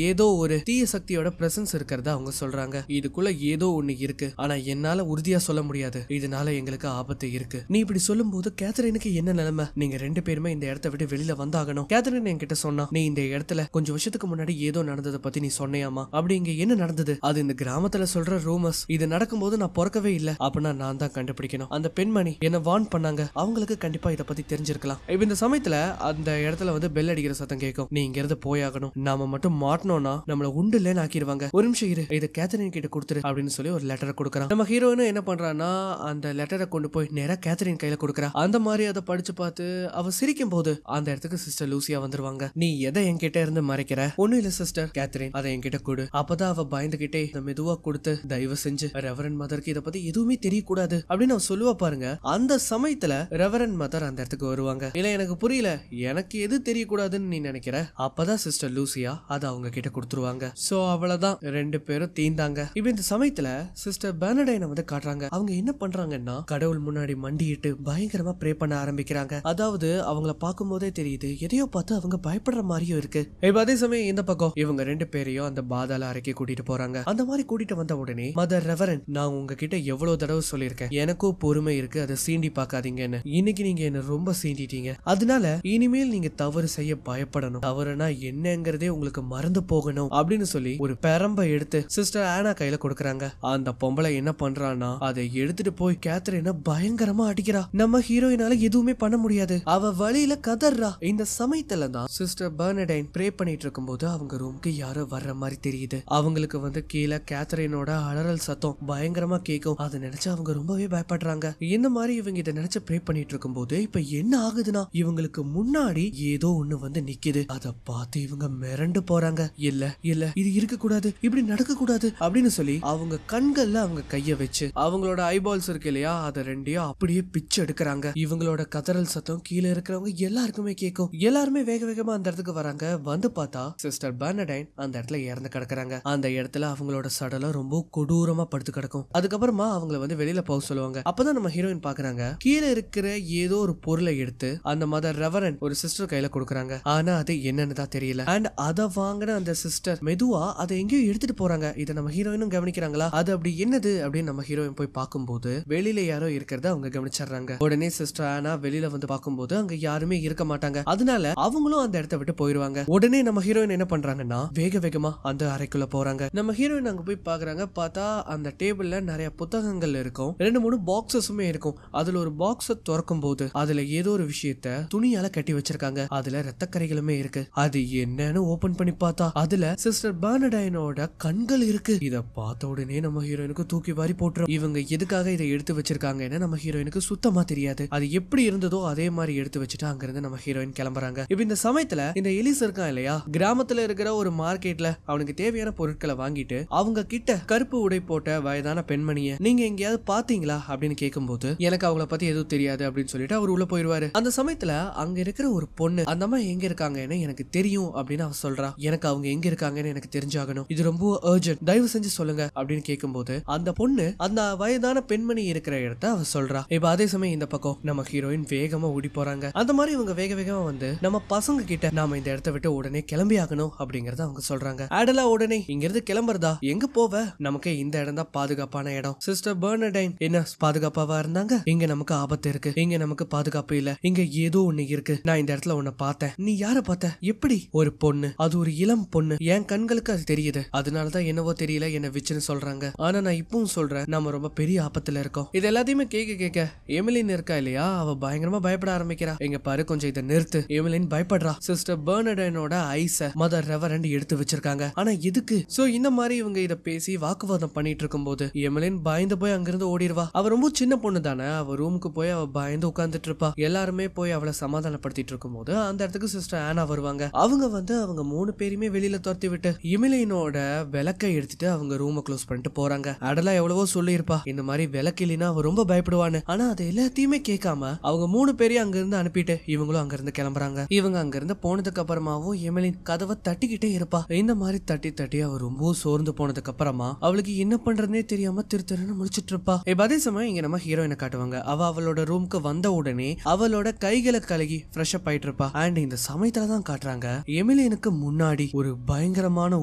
ஏதோ ஒரு தீய சக்தியோட பிரசன்ஸ் இருக்கிறத அவங்க சொல்றாங்க. இதுக்குள்ள ஏதோ ஒண்ணு இருக்கு, ஆனா என்னால உறுதியா சொல்ல முடியாது. இதனால எங்களுக்கு ஆபத்து இருக்கு. நீ இப்படி சொல்லும் போது கேத்தரினுக்கு என்ன நிலைமை? நீங்க ரெண்டு பேருமே இந்த இடத்தை விட்டு வெளியில வந்தாகணும். கேத்தரின் என்கிட்ட சொன்னா நீ இந்த இடத்துல கொஞ்சம் வருஷத்துக்கு முன்னாடி ஏதோ நடந்ததை பத்தி நீ சொன்னையாமா. அப்படி இங்க என்ன நடந்தது? அது இந்த கிராமத்துல சொல்ற ரூமர்ஸ். இது நடக்கும்போது நான் பிறக்கவே இல்ல. அப்படின்னா நான் தான் கண்டுபிடிக்கணும். அந்த பெண்மணி என்ன வார்ன் பண்ணாங்க. அவங்களுக்கு கண்டிப்பா இதை பத்தி தெரிஞ்சிருக்கலாம். இப்ப இந்த சமயத்துல அந்த இடத்துல வந்து பெல் அடிக்கிற சத்தம் கேட்கும். நீ இங்க இருந்து போயாகணும். நாம மட்டும் மாட்டணும்னா நம்மள உண்டு இல்லன்னு ஆக்கிடுவாங்க. ஒரு நிமிஷம் இரு, இதை கேத்தரின் கிட்ட கொடுத்துரு அப்படின்னு சொல்லி ஒரு லெட்டரை கொடுக்கறான். நம்ம ஹீரோயினும் என்ன பண்றான்னா அந்த லெட்டரை கொண்டு போய் நேரா கேத்தரின் கையில கொடுக்கறா. அந்த மாதிரி அதை படிச்சு பார்த்து அவ சிரிக்கும் போது அந்த இடத்துக்கு சிஸ்டர் லூசியா வந்துருவாங்க. நீ எதை என்கிட்ட இருந்து மறைக்கிற? ஒண்ணும் இல்ல சிஸ்டர், கேத்தரின் அதை என்கிட்ட கொடு. அப்பதான் அவ பயந்துகிட்டே மெதுவா கொடுத்து தயவு செஞ்சு ரெவரண்ட் மதருக்கு இதை பத்தி எதுவுமே தெரியக்கூடாது அப்படின்னு அவ சொல்லுவா பாருங்க. அந்த சமயத்துல ரெவரண்ட் மதர் அந்த இடத்துக்கு வருவாங்க. இல்ல எனக்கு புரியல, எனக்கு எது தெரியக்கூடாதுன்னு நீ நினைக்கிற? அப்பதான் சிஸ்டர் லூசியா அதை அவங்க கிட்ட கொடுத்துருவாங்க. சோ அவ்வளவுதான், ரெண்டு பேரும் தீந்தாங்க. இப்ப இந்த சமயத்துல சிஸ்டர் பெர்னடைனை வந்து காட்டுறாங்க. அவங்க என்ன பண்றாங்கன்னா கடவுள் முன்னாடி மண்டிட்டு பயங்கரமா ப்ரே பண்ண ஆரம்பிக்கிறாங்க. அதாவது அவங்கள பார்க்கும் போதே தெரியுது எதையோ பார்த்து அவங்க பயப்படுற மாதிரியும் இருக்கு. இப்ப அதே சமயம் இந்த பக்கம் இவங்க ரெண்டு பேரையும் அந்த பாதாள அறைக்கு கூட்டிட்டு போறாங்க. அந்த மாதிரி கூட்டிட்டு வந்த உடனே மதர் ரெவரண்ட், நான் உங்ககிட்ட எவ்வளவு தடவை சொல்லியிருக்கேன் எனக்கும் பொறுமை இருக்கு, அதை சீண்டி பார்க்காதீங்கன்னு. இன்னைக்கு நீங்க என்ன ரொம்ப சீண்டிட்டீங்க. அதனால இனிமேல் நீங்க தவறு செய்ய பயப்படணும். தவறுனா என்னங்கிறதே உங்களுக்கு மறந்து போகணும் அப்படின்னு சொல்லி ஒரு பெரம்பை எடுத்து சிஸ்டர் ஆனா கையில கொடுக்கறாங்க. அந்த பொம்பளை என்ன பண்றான்னா அதை எடுத்துட்டு போய் கேத்தரினை பயங்கரமா அடிக்கிறா. நம்ம ஹீரோயினால எதுவுமே பண்ண முடியாது. அவ வழியில கதறா. இந்த சமயத்துல தான் சிஸ்டர் பெர்னடைன் ப்ரே பண்ணிட்டு இருக்கும்போது அவங்க ரூமுக்கு யாரோ வர்ற மாதிரி தெரியுது. அவங்களுக்கு வந்து கீழே கேத்தரினோட அலறல் சத்தம் பயங்கரமா கேட்கும். அதை நினைச்சு அவங்க ரொம்பவே பயப்படுறாங்க. இந்த மாதிரி இவங்க இதை நினைச்சு ப்ரே பண்ணிட்டு இருக்கும்போது இப்ப என்ன ஆகுதுன்னா இவங்களுக்கு முன்னாடி ஏதோ ஒண்ணு வந்து நிக்குது. அதை பார்த்து இவங்க மிரண்டு போறாங்க. இல்ல இல்ல இது இருக்க கூடாது, இப்படி நடக்க கூடாது அப்படின்னு சொல்லி அவங்க கண்கள்ல அவங்க கைய வச்சு அவங்களோட ஐபால்ஸ் இருக்கு இல்லையா, அதை ரெண்டையும் அப்படியே பிச்சு எடுக்கிறாங்க. இவங்களோட கதறல் சத்தம் கீழே இருக்கிறவங்க எல்லாருக்குமே கேட்கும். எல்லாருமே வேக வேகமா அந்த இடத்துக்கு வராங்க. வந்து பார்த்தா சிஸ்டர் பெர்னடைன் அந்த இடத்துல இறந்து கிடக்குறாங்க. அந்த இடத்துல அவங்களோட சடலம் ரொம்ப கொடூரமா படுத்து கிடக்கும். அதுக்கப்புறமா அவங்கள வந்து வெளியில போக சொல்லுவாங்க. அப்பதான் நம்ம ஹீரோயின் பாக்குறாங்க கீழே இருக்கிற ஏதோ ஒரு பொருளை எடுத்து அந்த மதர் ரெவரண்ட் ஒரு சிஸ்டர் கையில கொடுக்கறாங்க. ஆனா அது என்னன்னு தான் தெரியல. அண்ட் அதை வாங்கின அந்த சிஸ்டர் மெதுவா அதை எங்கேயோ எடுத்துட்டு போறாங்க. இதை நம்ம ஹீரோயினும் கவனிக்கிறாங்களா? அது அப்படி என்னது அப்படின்னு நம்ம ஹீரோயின் போய் பார்க்கும்போது வெளியில யாரோ இருக்கிறத அவங்க கவனிச்சிடுறாங்க. உடனே சிஸ்டர் ஆனா வெளியில வந்து பார்க்கும்போது அங்க யாருமே இருக்க மாட்டாங்க. அதனால அவங்களும் அந்த இடத்தை விட்டு போயிருவாங்க. உடனே நம்ம ஹீரோயின் என்ன பண்றாங்கன்னா வேக வேகமா அந்த அறைக்குள்ள போறாங்க. நம்ம ஹீரோயின் அங்க போய் பாக்குறாங்க. பார்த்தா அந்த டேபிள்ல நிறைய புத்தகங்கள் இருக்கும். 2-3 பாக்ஸஸுமே இருக்கும். அதுல ஒரு பாக்ஸ திறக்கும் போது அதுல ஏதோ ஒரு விஷயத்த துணியால கட்டி வச்சிருக்காங்க. அதுல ரத்தக்கரைகளுமே இருக்கு. அது என்னன்னு ஓபன் பண்ணி பார்த்தா அதுல சிஸ்டர் பெர்னடைனோட கண்கள் இருக்கு. இத பார்த்த உடனே நம்ம ஹீரோயினுக்கு தூக்கி வாரி போட்டுரும். இவங்க எதுக்காக இதை எடுத்து வச்சிருக்காங்கன்னு நம்ம ஹீரோயினுக்கு சுத்தமா தெரியாது. அது எப்படி இருந்ததோ அதே மாதிரி எடுத்து வச்சுட்டு அங்க இருந்து நம்ம ஹீரோயின் கிளம்புறாங்க. இப்ப இந்த சமயத்துல இந்த எலிஸ் இருக்கான் இல்லையா, கிராமத்துல இருக்கிற ஒரு மார்க்கெட்ல அவனுக்கு தேவையான பொருட்களை வாங்கிட்டு அவங்க கிட்ட கருப்பு உடை போட்ட வயதான பெண்மணிய நீங்க எங்கேயாவது பாத்தீங்களா அப்படின்னு கேட்கும்போது எனக்கு அவங்கள பத்தி எதுவும் தெரியாது அப்படின்னு சொல்லிட்டு அவர் உள்ள போயிருவாரு. அந்த சமயத்துல அங்க இருக்கிற ஒரு பொண்ணு அந்த அம்மா எங்க இருக்காங்க இருக்காங்கன்னு எனக்கு தெரியும் அப்படின்னு அவ சொல்றா. எனக்கு அவங்க எங்க இருக்காங்கன்னு எனக்கு தெரிஞ்சாகணும், இது ரொம்ப அர்ஜென்ட், தயவு செஞ்சு சொல்லுங்க அப்படின்னு கேட்கும்போது அந்த பொண்ணு அந்த வயதான பெண்மணி இருக்கிற இடத்த அவ சொல்றா. இப்ப அதே சமயம் இந்த பக்கம் நம்ம ஹீரோயின் வேகமா ஓடி போறாங்க. அந்த மாதிரி இவங்க வேக வேகமா வந்து நம்ம பசங்க கிட்ட நாம இந்த இடத்த விட்டு உடனே கிளம்பி ஆகணும் அப்படிங்கறத அவங்க சொல்றாங்க. ஆடலா உடனே இங்க இருந்து கிளம்புறதா, எங்க போவ, நமக்கு இந்த இடம் தான் பாதுகாப்பான இடம். சிஸ்டர் பெர்னடைன் என்ன பாதுகாப்பாவா இருந்தாங்க, இங்க நமக்கு ஆபத்து இருக்கு, இங்க நமக்கு பாதுகாப்பு இல்ல, இங்க ஏதோ ஒண்ணு இருக்கு, நான் இந்த இடத்துல உன்னை பார்த்தேன், நீ யார பார்த்த, எப்படி, ஒரு பொண்ணு, அது ஒரு இளம் பொண்ணு, என் கண்களுக்கு அது தெரியுது, அதனாலதான் என்னவோ தெரியல என்ன விச்சுன்னு சொல்றாங்க, ஆனா நான் இப்பவும் சொல்றேன் நம்ம ரொம்ப பெரிய ஆபத்துல இருக்கோம். இது எல்லாத்தையுமே கேட்க கேட்க எமிலின் இருக்கா இல்லையா, அவ பயங்கரமா பயப்பட ஆரம்பிக்கிறா. எங்க பாரு கொஞ்சம் இதை நிறுத்து. எமிலின் பயப்படுறா. சிஸ்டர் பெர்னடைனோட ஐஸ மதர் ரெவரண்ட் எடுத்து வச்சிருக்காங்க. ஆனா எதுக்கு? சோ இந்த மாதிரி இவங்க இத பேசி வாக்குவாதம் பண்ணிட்டு இருக்கும் போது எமிலின் பயந்து போய் அங்கிருந்து ஓடிடுவா. அவ ரொம்ப சின்ன பொண்ணு தானே, அவ ரூமுக்கு போய் அவ பயந்து உட்கார்ந்துட்டு இருப்பா. எல்லாருமே போய் அவளை சமாதானப்படுத்திட்டு இருக்கும் போது அந்த இடத்துக்கு சிஸ்டர் ஆனா வருவாங்க. அவங்க வந்து அவங்க 3 பேருமே வெளியில துரத்தி விட்டு எமிலினோட விளக்கை எடுத்துட்டு அவங்க ரூமை க்ளோஸ் பண்ணிட்டு போறாங்க. அடலா எவ்வளவோ சொல்லி இருப்பா இந்த மாதிரி விளக்கு இல்லைன்னா அவ ரொம்ப பயப்படுவான்னு. ஆனா அது எல்லாத்தையுமே கேட்காம அவங்க 3 பேரையும் அங்க இருந்து அனுப்பிட்டு இவங்களும் அங்க இருந்து கிளம்புறாங்க. இவங்க அங்க இருந்து போனதுக்கு அப்புறமாவும் எமிலின் கதவை தட்டிக்கிட்டே இருப்பா. இந்த மாதிரி தட்டி தட்டி அவ ரொம்ப சோர்ந்து போனதுக்கு அப்புறமா அவளுக்கு என்ன பண்றதுனே தெரியாம திருன்னு முழிச்சிட்டு இருப்பா. அதே சமயம் இங்க நம்ம ஹீரோயினை காட்டுவாங்க. அவ அவளோட ரூமுக்கு வந்த உடனே அவளோட கைகளை கழுகி ஃப்ரெஷ் அப் ஆயிட்டு இருப்பா. அண்ட் இந்த சமயத்துல தான் காட்டுறாங்க எமிலினுக்கு முன்னாடி ஒரு பயங்கரமான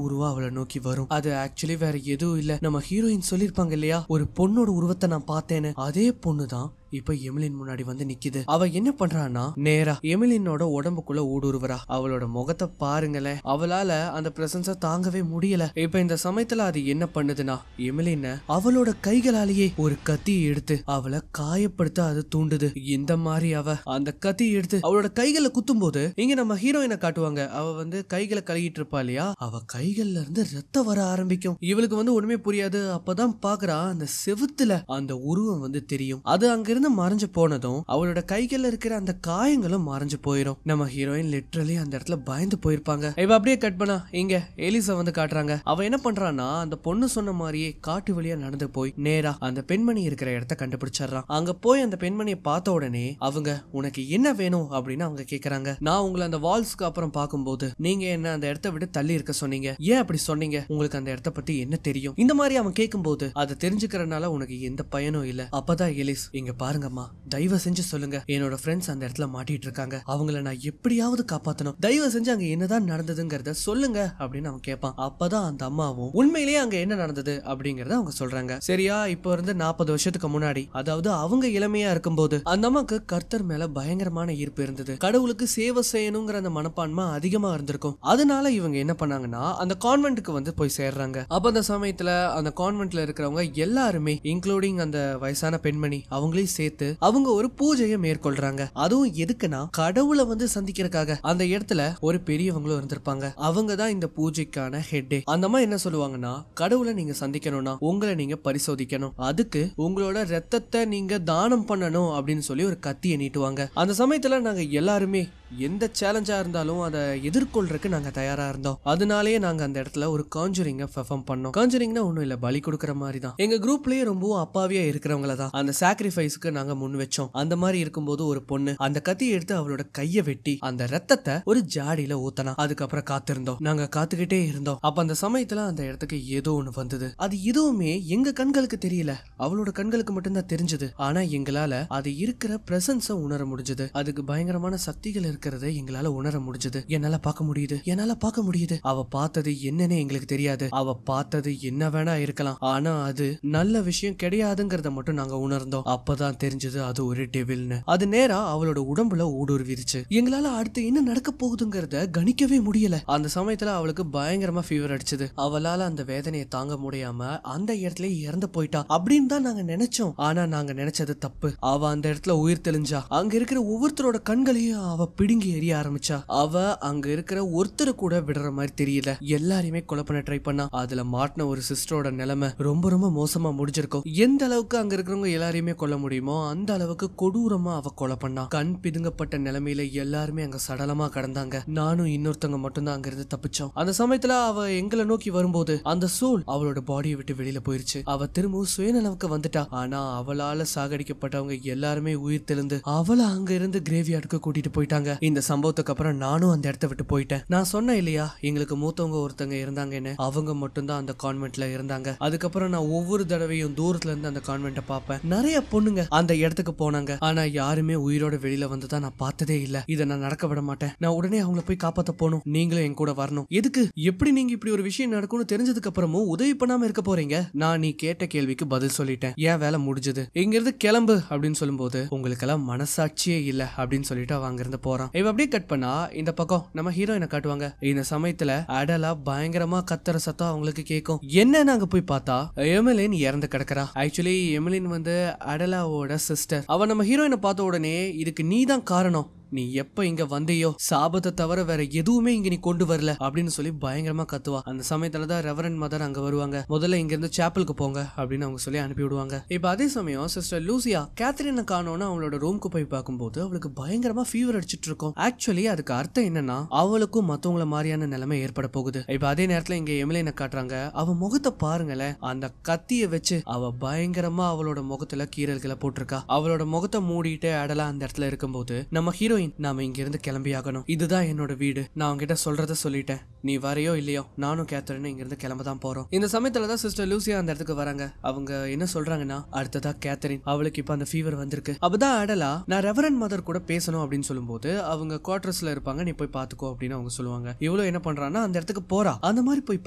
உருவம் அவளை நோக்கி வரும். அது ஆக்சுவலி வேற எதுவும் இல்ல, நம்ம ஹீரோயின் சொல்லிருப்பாங்க இல்லையா ஒரு பொண்ணோட உருவத்தை நான் பார்த்தேன்னு, அதே பொண்ணுதான் இப்ப எமிலின் முன்னாடி வந்து நிக்குது. அவ என்ன பண்றான்னா நேரா எமிலினோட உடம்புக்குள்ள ஊடுருவரா. அவளோட முகத்தை பாருங்களேன், அவளால அந்த பிரசன்ஸ தாங்கவே முடியல. இப்ப இந்த சமயத்துல அது என்ன பண்ணுதுன்னா எமிலின அவளோட கைகளாலேயே ஒரு கத்தி எடுத்து அவளை காயப்படுத்த அது தூண்டுது. இந்த மாதிரி அவ அந்த கத்தி எடுத்து அவளோட கைகளை குத்தும் போது இங்க நம்ம ஹீரோயினை காட்டுவாங்க. அவ வந்து கைகளை கழுகிட்டு இருப்பா இல்லையா, அவ கைகள்ல இருந்து ரத்தம் வர ஆரம்பிக்கும். இவளுக்கு வந்து ஒண்ணுமே புரியாது. அப்பதான் பாக்குறா அந்த செவுத்துல அந்த உருவம் வந்து தெரியும். அது அங்க மறைஞ்சு போனதும் அவளோட கைகள்ல இருக்கிற அந்த காயங்களும் மறைஞ்சு போயிடும். நம்ம ஹீரோயின் லிட்டரலி அந்த இடத்துல பயந்து போயிருப்பாங்க. இப்ப அப்படியே கட் பண்ணா இங்க எலிசா வந்து காட்டுறாங்க. அவ என்ன பண்றான்னா அந்த பொண்ணு சொன்ன மாதிரியே காட்டு வழியா நடந்து போய் நேரா அந்த பெண்மணி இருக்கிற இடத்த கண்டுபிடிச்சிடறான். அங்க போய் அந்த பெண்மணியை பார்த்த உடனே அவங்க உனக்கு என்ன வேணும் அப்படின்னு அவங்க கேக்குறாங்க. நான் உங்களை அந்த வால்ஸ்க்கு அப்புறம் பார்க்கும்போது நீங்க என்ன அந்த இடத்த விட்டு தள்ளி இருக்க சொன்னீங்க, ஏன் அப்படி சொன்னீங்க, உங்களுக்கு அந்த இடத்த பத்தி என்ன தெரியும், இந்த மாதிரி அவன் கேட்கும்போது அதை தெரிஞ்சுக்கிறனால உனக்கு எந்த பயனும் இல்ல. அப்பதான் எலிஸ் இங்க பாருங்கம்மா, தயவு செஞ்சு சொல்லுங்க, என்னோட ஃப்ரெண்ட்ஸ் அந்த இடத்துல மாட்டிட்டு இருக்காங்க, அவங்கள நான் எப்படியாவது காப்பாத்தணும், தயவு செஞ்சு அங்க என்னதான் நடந்ததுங்கிறத சொல்லுங்க அப்படின்னு அவன் கேட்பான். அப்பதான் அந்த அம்மாவும் உண்மையிலேயே அங்க என்ன நடந்தது அப்படிங்கறத அவங்க சொல்றாங்க. சரியா, இப்ப இருந்து 40 வருஷத்துக்கு முன்னாடி, அதாவது அவங்க இளமையா இருக்கும்போது அந்த அம்மாக்கு கர்த்தர் மேல பயங்கரமான ஈர்ப்பு இருந்தது. கடவுளுக்கு சேவை செய்யணுங்கிற அந்த மனப்பான்மை அதிகமா இருந்திருக்கும். அதனால இவங்க என்ன பண்ணாங்கன்னா அந்த கான்வென்ட்டுக்கு வந்து போய் சேர்றாங்க. அப்ப அந்த சமயத்துல அந்த கான்வென்ட்ல இருக்கிறவங்க எல்லாருமே இன்க்ளூடிங் அந்த வயசான பெண்மணி அவங்களையும் சேர்த்து அவங்க ஒரு பூஜையை மேற்கொள்றாங்க. அதுவும் எதுக்குன்னா கடவுளை வந்து சந்திக்கிறதுக்காக. அந்த இடத்துல ஒரு பெரியவங்களும் இருந்திருப்பாங்க. அவங்க தான் இந்த பூஜைக்கான ஹெட்டே. அந்த அம்மா என்ன சொல்லுவாங்கன்னா கடவுளை நீங்க சந்திக்கணும்னா உங்களை நீங்க பரிசோதிக்கணும், அதுக்கு உங்களோட ரத்தத்தை நீங்க தானம் பண்ணணும் அப்படின்னு சொல்லி ஒரு கத்தியை நீட்டுவாங்க. அந்த சமயத்துல நாங்க எல்லாருமே எந்த சேலஞ்சா இருந்தாலும் அதை எதிர்கொள்றதுக்கு நாங்க தயாரா இருந்தோம். அதனாலேயே நாங்க அந்த இடத்துல ஒரு கான்ஜரிங்க பெர்ஃபார்ம் பண்ணோம். கான்ஜரிங்னா ஒண்ணும் இல்ல, பலி கொடுக்கற மாதிரி தான். எங்க குரூப்லயே ரொம்பவும் அப்பாவியா இருக்கிறவங்கள தான் அந்த சாக்ரிஃபைஸ்க்கு நாங்க முன் வச்சோம். அந்த மாதிரி இருக்கும்போது ஒரு பொண்ணு அந்த கத்தியை எடுத்து அவளோட கையை வெட்டி அந்த ரத்தத்தை ஒரு ஜாடியில ஊத்தனா. அதுக்கப்புறம் காத்திருந்தோம், நாங்க காத்துக்கிட்டே இருந்தோம். அப்ப அந்த சமயத்துல அந்த இடத்துக்கு ஏதோ ஒண்ணு வந்தது. அது எதுவுமே எங்க கண்களுக்கு தெரியல, அவளோட கண்களுக்கு மட்டும்தான் தெரிஞ்சது. ஆனா எங்களால அது இருக்கிற பிரசன்ஸ உணர முடிஞ்சது. அதுக்கு பயங்கரமான சக்திகள் இருக்கிறத எங்களால உணர முடிஞ்சது. என்னால பார்க்க முடியுது. அவ பார்த்தது என்னன்னு எங்களுக்கு தெரியாது, அவ பார்த்தது என்ன வேணா இருக்கலாம், ஆனா அது நல்ல விஷயம் கிடையாதுங்கிறத மட்டும் நாங்க உணர்ந்தோம். அப்பதான் தெரிஞ்சது அது ஒரு டெவில்னு. அது நேரா அவளோட உடம்புல ஊடுருவிருச்சு. எங்களால அடுத்து என்ன நடக்க போகுதுங்கிறத கணிக்கவே முடியல. அந்த சமயத்துல அவளுக்கு பயங்கரமா ஃபீவர் அடிச்சது. அவளால அந்த வேதனையை தாங்க முடியாம அந்த இடத்துல இறந்து போயிட்டா அப்படின்னு தான் நாங்க நினைச்சோம். ஆனா நாங்க நினைச்சது தப்பு. அவ அந்த இடத்துல உயிர் தெளிஞ்சா. அங்க இருக்கிற ஒவ்வொருத்தரோட கண்களையும் அவ பிடுங்கி எரிய ஆரம்பிச்சா. அவ அங்க இருக்கிற ஒருத்தரை கூட விடுற மாதிரி தெரியல. எல்லாரையுமே கொலை பண்ண ட்ரை பண்ணா. அதுல மாட்டின ஒரு சிஸ்டரோட நிலைமை ரொம்ப ரொம்ப மோசமா முடிஞ்சிருக்கும். எந்த அளவுக்கு அங்க இருக்கிறவங்க எல்லாரையுமே கொல்ல முடியுமோ அந்த அளவுக்கு கொடூரமா அவ கொலை பண்ணா. கண் பிதுங்கப்பட்ட நிலைமையில எல்லாருமே அங்க சடலமா கடந்தாங்க. நானும் இன்னொருத்தவங்க மட்டும்தான் அங்க இருந்து தப்பிச்சோம். அந்த சமயத்துல அவ எங்களை நோக்கி வரும்போது அந்த சோல் அவளோட பாடியை விட்டு வெளியில போயிருச்சு. அவ திரும்பவும் சுயநலவுக்கு வந்துட்டா. ஆனா அவளால சாகடிக்கப்பட்டவங்க எல்லாருமே உயிர் தெளிந்து அவளை அங்க இருந்து கிரேவியார்டுக்கு கூட்டிட்டு போயிட்டாங்க. இந்த சம்பவத்துக்கு அப்புறம் நானும் அந்த இடத்த விட்டு போயிட்டேன். நான் சொன்னேன் இல்லையா எங்களுக்கு மூத்தவங்க ஒருத்தங்க இருந்தாங்கன்னு, அவங்க மட்டும்தான் அந்த கான்வென்ட்ல இருந்தாங்க. அதுக்கப்புறம் நான் ஒவ்வொரு தடவையும் தூரத்துல இருந்து அந்த கான்வென்ட்டை பார்ப்பேன். நிறைய பொண்ணுங்க அந்த இடத்துக்கு போனாங்க, ஆனா யாருமே உயிரோட வெளியில வந்துதான் நான் பார்த்ததே இல்ல. இதை நான் நடக்க விட மாட்டேன். நான் உடனே அவங்கள போய் காப்பாத்த போகணும். நீங்களும் என் கூட வரணும். எதுக்கு? எப்படி நீங்க இப்படி ஒரு விஷயம் நடக்கும்னு தெரிஞ்சதுக்கு அப்புறமும் உதவி பண்ணாம இருக்க போறீங்க? நான் நீ கேட்ட கேள்விக்கு பதில் சொல்லிட்டேன். ஏன் வேலை முடிஞ்சது, இங்க இருந்து கிளம்பு அப்படின்னு சொல்லும்போது உங்களுக்கு எல்லாம் மனசாட்சியே இல்ல அப்படின்னு சொல்லிட்டு அவன் அங்கிருந்து போறான். இவ அப்படியே கட் பண்ணா இந்த பக்கம் நம்ம ஹீரோயினை காட்டுவாங்க. இந்த சமயத்துல அடலா பயங்கரமா கத்துற சத்தம் அவங்களுக்கு கேட்கும். என்னன்னு அங்க போய் பார்த்தா எமிலின் இறந்து கிடக்குறா. ஆக்சுவலி எமிலின் வந்து அடலாவோட சிஸ்டர். அவ நம்ம ஹீரோயினை பார்த்த உடனே இதுக்கு நீதான் காரணம், நீ எப்ப இங்க வந்தியோ சாபத்தை தவிர வேற எதுவுமே இங்க நீ கொண்டு வரல அப்படின்னு சொல்லி பயங்கரமா கத்துவா. அந்த சமயத்துலதான் ரெவரண்ட் மதர் அங்க வருவாங்க. முதல்ல இங்க இருந்து சாப்பலுக்கு போங்க அப்படின்னு அவங்க சொல்லி அனுப்பி விடுவாங்க. இப்ப அதே சமயம் சிஸ்டர் லூசியா கேத்ரினை காணோன்னு அவளோட ரூம்க்கு போய் பார்க்கும்போது அவளுக்கு பயங்கரமா ஃபீவர் அடிச்சிட்டு இருக்கும். ஆக்சுவலி அதுக்கு அர்த்தம் என்னன்னா அவளுக்கும் மத்தவங்கள மாதிரியான நிலைமை ஏற்பட போகுது. இப்ப அதே நேரத்துல இங்க எமிலினை காட்டுறாங்க. அவ முகத்தை பாருங்களேன், அந்த கத்திய வச்சு அவ பயங்கரமா அவளோட முகத்துல கீறல்களை போட்டிருக்கா. அவளோட முகத்தை மூடிட்டு அடலா அந்த இடத்துல இருக்கும்போது நம்ம ஹீரோயின் நாம இங்க இருந்து கிளம்பி ஆகணும், இதுதான் என்னோட வீடு, நான் உங்ககிட்ட சொல்றத சொல்லிட்டேன், நீ வரையோ இல்லையோ நானும் கேத்ரின் இங்க இருந்து கிளம்ப தான் போறோம். இந்த சமயத்துலதான் சிஸ்டர் லூசியா அந்த இடத்துக்கு வராங்க. அவங்க என்ன சொல்றாங்கன்னா அடுத்ததா கேத்ரின், அவளுக்கு இப்ப அந்த ஃபீவர் வந்திருக்கு. அப்பதான் அடலா நான் ரெவரண்ட் மதர் கூட பேசணும் அப்படின்னு சொல்லும்போது அவங்க குவார்டர்ஸ்ல இருப்பாங்க, நீ போய் பாத்துக்கோ அப்படின்னு அவங்க சொல்லுவாங்க. இவ்வளவு என்ன பண்றான்னா அந்த இடத்துக்கு போறா. அந்த மாதிரி போய்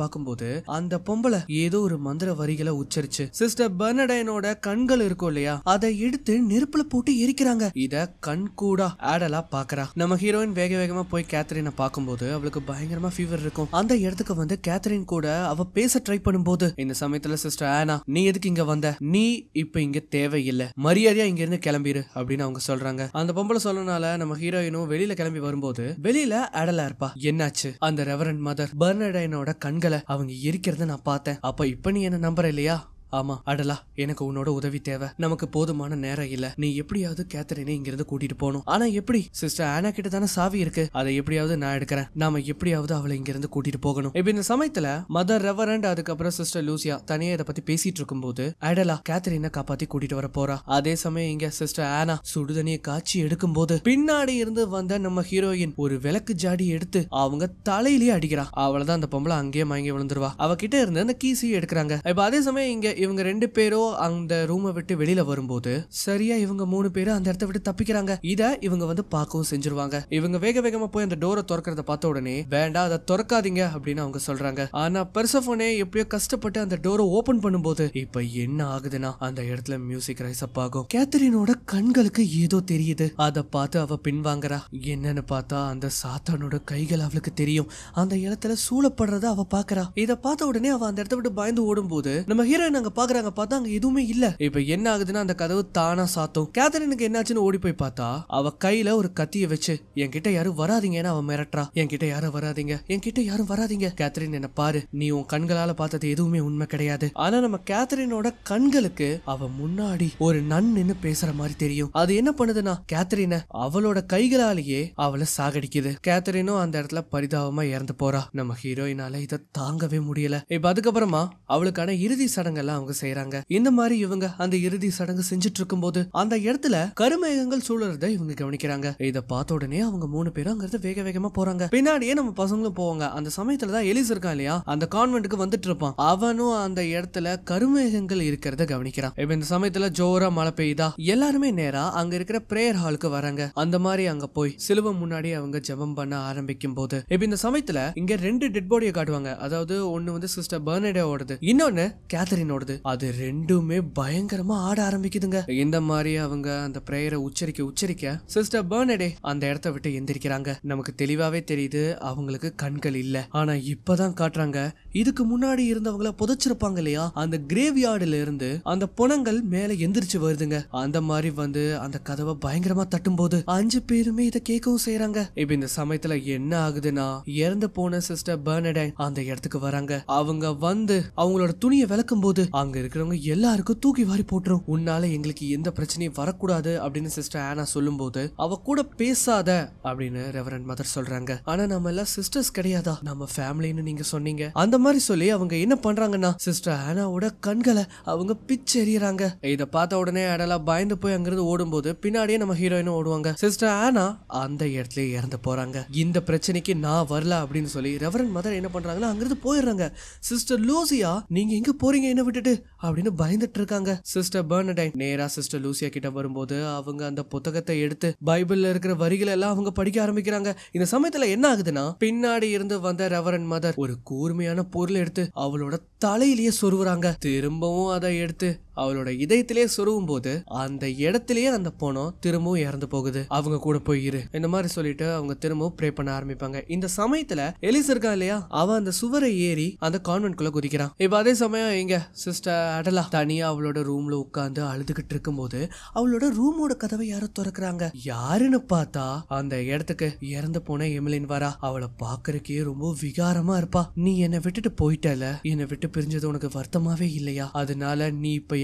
பார்க்கும்போது அந்த பொம்பளை ஏதோ ஒரு மந்திர வரிகளை உச்சரிச்சு சிஸ்டர் பெர்னடைனோட கண்கள் இருக்கும் இல்லையா அதை எடுத்து நெருப்புல போட்டு எரிக்கிறாங்க. இத கண் கூட அடலா பாக்குறா. நம்ம ஹீரோயின் வேக வேகமா போய் கேத்ரினை பார்க்கும்போது அவளுக்கு பயங்கரமா ஃபீவர் இருக்கும். அந்த இடத்துக்கு வந்து கேத்ரின் கூட அவ பேச ட்ரை பண்ணும்போது இந்த சமயத்துல சிஸ்டர் ஆனா நீ எதுக்கு இங்க வந்த, நீ இப்ப இங்க தேவையில்லை, மரியாதையா இங்க இருந்து கிளம்பிரு அப்படின்னு அவங்க சொல்றாங்க. அந்த பொம்பளை சொல்லனால நம்ம ஹீரோயினும் வெளியில கிளம்பி வரும்போது வெளியில அடலா இருப்பா. என்னாச்சு, அந்த ரெவரண்ட் மதர் பெர்னடைனோட கண்களை அவங்க எரிக்கிறத நான் பார்த்தேன். அப்ப இப்ப நீ என்ன நம்புற இல்லையா? ஆமா அடலா, எனக்கு உன்னோட உதவி தேவை, நமக்கு போதுமான நேரம் இல்ல, நீ எப்படியாவது கேத்ரினை இங்க இருந்து கூட்டிட்டு போகணும். ஆனா எப்படி? சிஸ்டர் ஆனா கிட்ட தானே சாவி இருக்கு, அதை எப்படியாவது நான் எடுக்கிறேன், நாம எப்படியாவது அவளை இங்க இருந்து கூட்டிட்டு போகணும். இப்ப இந்த சமயத்துல மதர் ரெவரண்ட் அதுக்கப்புறம் சிஸ்டர் லூசியா தனியா இதை பத்தி பேசிட்டு இருக்கும் போது அடலா கேத்ரினை காப்பாத்தி கூட்டிட்டு வர போறா. அதே சமயம் இங்க சிஸ்டர் ஆனா சுடுதண்ணியை காய்ச்சி எடுக்கும் போது பின்னாடி இருந்து வந்த நம்ம ஹீரோயின் ஒரு விளக்கு ஜாடி எடுத்து அவங்க தலையிலேயே அடிக்கிறா. அவளதான் அந்த பொம்பளை அங்கேயே மயங்கி விழுந்துருவா. அவகிட்ட இருந்து அந்த கீஸையும் எடுக்கிறாங்க. இப்ப அதே சமயம் இங்க இவங்க ரெண்டு பேரும் அந்த ரூமை விட்டு வெளியில வரும்போது சரியா இவங்க 3 பேரும் அந்த இடத்தை விட்டு தப்பிக்கிறாங்க. இத இவங்க வந்து பார்க்கவும் செஞ்சிருவாங்க. இவங்க வேக வேகமா போய் அந்த டோரை திறக்கிறத பார்த்த உடனே வேண்டாம் அதை திறக்காதீங்க அப்படின்னு அவங்க சொல்றாங்க. ஆனா பெர்செஃபோனே எப்படியோ கஷ்டப்பட்டு அந்த டோரை ஓபன் பண்ணும்போது இப்ப என்ன ஆகுதுன்னா அந்த இடத்துல மியூசிக் ரைஸ் அப் ஆகும். கேத்ரினோட கண்களுக்கு ஏதோ தெரியுது. அதை பார்த்து அவ பின்வாங்கறா. என்னன்னு பார்த்தா அந்த சாத்தானோட கைகள் அவளுக்கு தெரியும். அந்த இடத்துல சூழப்படுறத அவ பாக்குறா. இத பார்த்த உடனே அவ அந்த இடத்தை விட்டு பயந்து ஓடும்போது நம்ம ஹீரோயின் அங்க பாக்குறாங்க. பார்த்தா அங்க எதுவுமே இல்ல. இப்ப என்ன ஆகுதுன்னா அந்த கதவு தானா சாத்தும். கேத்ரினுக்கு என்னாச்சுன்னு ஓடி போய் பார்த்தா அவ கையில ஒரு கத்திய வச்சு என்கிட்ட யாரும் வராதீங்கன்னு அவ மிரட்டுறா. என்கிட்ட யாரும் வராதீங்க, என்கிட்ட யாரும் வராதீங்க, கேத்ரின் என்ன பாரு, நீ உன் கண்களால பார்த்தது எதுவுமே உண்மை கிடையாது. ஆனா நம்ம கேத்ரினோட கண்களுக்கு அவ முன்னாடி ஒரு நன்னு பேசுற மாதிரி தெரியும். அது என்ன பண்ணுதுன்னா கேத்ரினை அவளோட கைகளாலேயே அவளை சாகடிக்குது. கேத்ரினும் அந்த இடத்துல பரிதாபமா இறந்து போறா. நம்ம ஹீரோயினால இதை தாங்கவே முடியல. இப்ப அதுக்கப்புறமா அவளுக்கான இறுதி சடங்கெல்லாம் அவங்க செய்யறாங்க. இந்த மாதிரி இவங்க அந்த இறுதி சடங்கு செஞ்சுட்டு இருக்கும் போது அந்த இடத்துல கருமேகங்கள் சூழறத இவங்க கவனிக்கிறாங்க. இத பார்த்த உடனே அவங்க 3 பேரும் அங்கிருந்து வேக வேகமா போறாங்க. பின்னாடியே நம்ம பசங்களும் போவாங்க. அந்த சமயத்துலதான் எலிஸ் இருக்கான் இல்லையா, அந்த கான்வென்ட்டுக்கு வந்துட்டு இருப்பான். அவனும் அந்த இடத்துல கருமேகங்கள் இருக்கிறத கவனிக்கிறான். இப்ப இந்த சமயத்துல ஜோரா மழை பெய்யுதா, எல்லாருமே நேரா அங்க இருக்கிற பிரேயர் ஹாலுக்கு வராங்க. அந்த மாதிரி அங்க போய் சிலுவை முன்னாடி அவங்க ஜெபம் பண்ண ஆரம்பிக்கும் போது இப்ப இந்த சமயத்துல இங்க 2 டெட் பாடியை காட்டுவாங்க. அதாவது ஒன்னு வந்து சிஸ்டர் பெர்னடேவோடது, இன்னொன்னு கேத்ரினோடது. அது ரெண்டுமே பயங்கரமா ஆட ஆரம்பிக்குதுங்க. இந்த மாதிரி அவங்க அந்த பிரேயரை உச்சரிக்க சிஸ்டர் பெர்னடே அந்த இடத்தை விட்டு எந்திரிக்கிறாங்க. நமக்கு தெளிவாவே தெரியுது அவங்களுக்கு கண்கள் இல்ல. ஆனா இப்பதான் காட்டுறாங்க இதுக்கு முன்னாடி இருந்தவங்கள புதைச்சிருப்பாங்க இல்லையா, அந்த கிரேவ் யார்டுல இருந்து அந்த புணங்கள் மேல எந்திரிச்சு வருதுங்க. அந்த மாதிரி வந்து அந்த கதவை பயங்கரமா தட்டும் போது 5 பேருமே இதை கேட்கவும் செய்யறாங்க. இப்ப இந்த சமயத்துல என்ன ஆகுதுன்னா இறந்து போன சிஸ்டர் பெர்னடே அந்த இடத்துக்கு வராங்க. அவங்க வந்து அவங்களோட துணியை விளக்கும் போது அங்க இருக்கிறவங்க எல்லாருக்கும் தூக்கி வாரி போட்டுரும். உன்னால எங்களுக்கு எந்த பிரச்சனையும் வரக்கூடாது அப்படின்னு சிஸ்டர் ஆனா சொல்லும் போது அவ கூட பேசாத அப்படின்னு ரெவரண்ட் மதர் சொல்றாங்க. ஆனா நம்ம எல்லாம் சிஸ்டர்ஸ் கிடையாதா, நம்ம ஃபேமிலின்னு நீங்க சொன்னீங்க அந்த மாதிரி சொல்லி அவங்க என்ன பண்றாங்கன்னா சிஸ்டர் ஆனாவோட கண்களை அவங்க பிச்சு எறியறாங்க. இத பார்த்த உடனே அடலா பயந்து போய் அங்கிருந்து ஓடும்போது பின்னாடியே நம்ம ஹீரோயினும் ஓடுவாங்க. சிஸ்டர் ஆனா அந்த இடத்துல இறந்து போறாங்க. இந்த பிரச்சனைக்கு நான் வரல அப்படின்னு சொல்லி ரெவரண்ட் மதர் என்ன பண்றாங்கன்னா அங்கிருந்து போயிடுறாங்க. சிஸ்டர் லூசியா நீங்க எங்க போறீங்க என்ன விட்டுட்டு அப்படின்னு பயந்துட்டு இருக்காங்க. சிஸ்டர் பெர்னடைன் நேரா சிஸ்டர் லூசியா கிட்ட வரும்போது அவங்க அந்த புத்தகத்தை எடுத்து பைபிள்ல இருக்கிற வரிகளை எல்லாம் அவங்க படிக்க ஆரம்பிக்கிறாங்க. இந்த சமயத்துல என்ன ஆகுதுன்னா பின்னாடி இருந்து வந்த ரெவரண்ட் மதர் ஒரு கூர்மையான பொருள் எடுத்து அவளோட தலையிலேயே சொருவுறாங்க. திரும்பவும் அதை எடுத்து அவளோட இதயத்திலேயே சொருவும் போது அந்த இடத்திலேயே அந்த பொணம் திரும்பவும் இறந்து போகுது. அவங்க கூட போய் இரு இந்த மாதிரி சொல்லிட்டு அவங்க திரும்பவும் ப்ரே பண்ண ஆரம்பிப்பாங்க. இந்த சமயத்துல எலிஸ் இருக்கா இல்லையா, அவன் அந்த சுவரை ஏறி அந்த கான்வென்ட்குள்ள குதிக்கிறான். இப்ப அதே சமயம் எங்க சிஸ்டர் அடலா தனியா அவளோட ரூம்ல உட்கார்ந்து அழுதுகிட்டு இருக்கும் போது அவளோட ரூமோட கதவை யாரோ திறக்கிறாங்க. யாருன்னு பார்த்தா அந்த இடத்துக்கு இறந்து போன எமிலின் வரா. அவளை பாக்குறக்கே ரொம்ப விகாரமா இருப்பா. நீ என்னை விட்டுட்டு போயிட்டல, என்னை விட்டு பிரிஞ்சது உனக்கு வருத்தமாவே இல்லையா, அதனால நீ இப்ப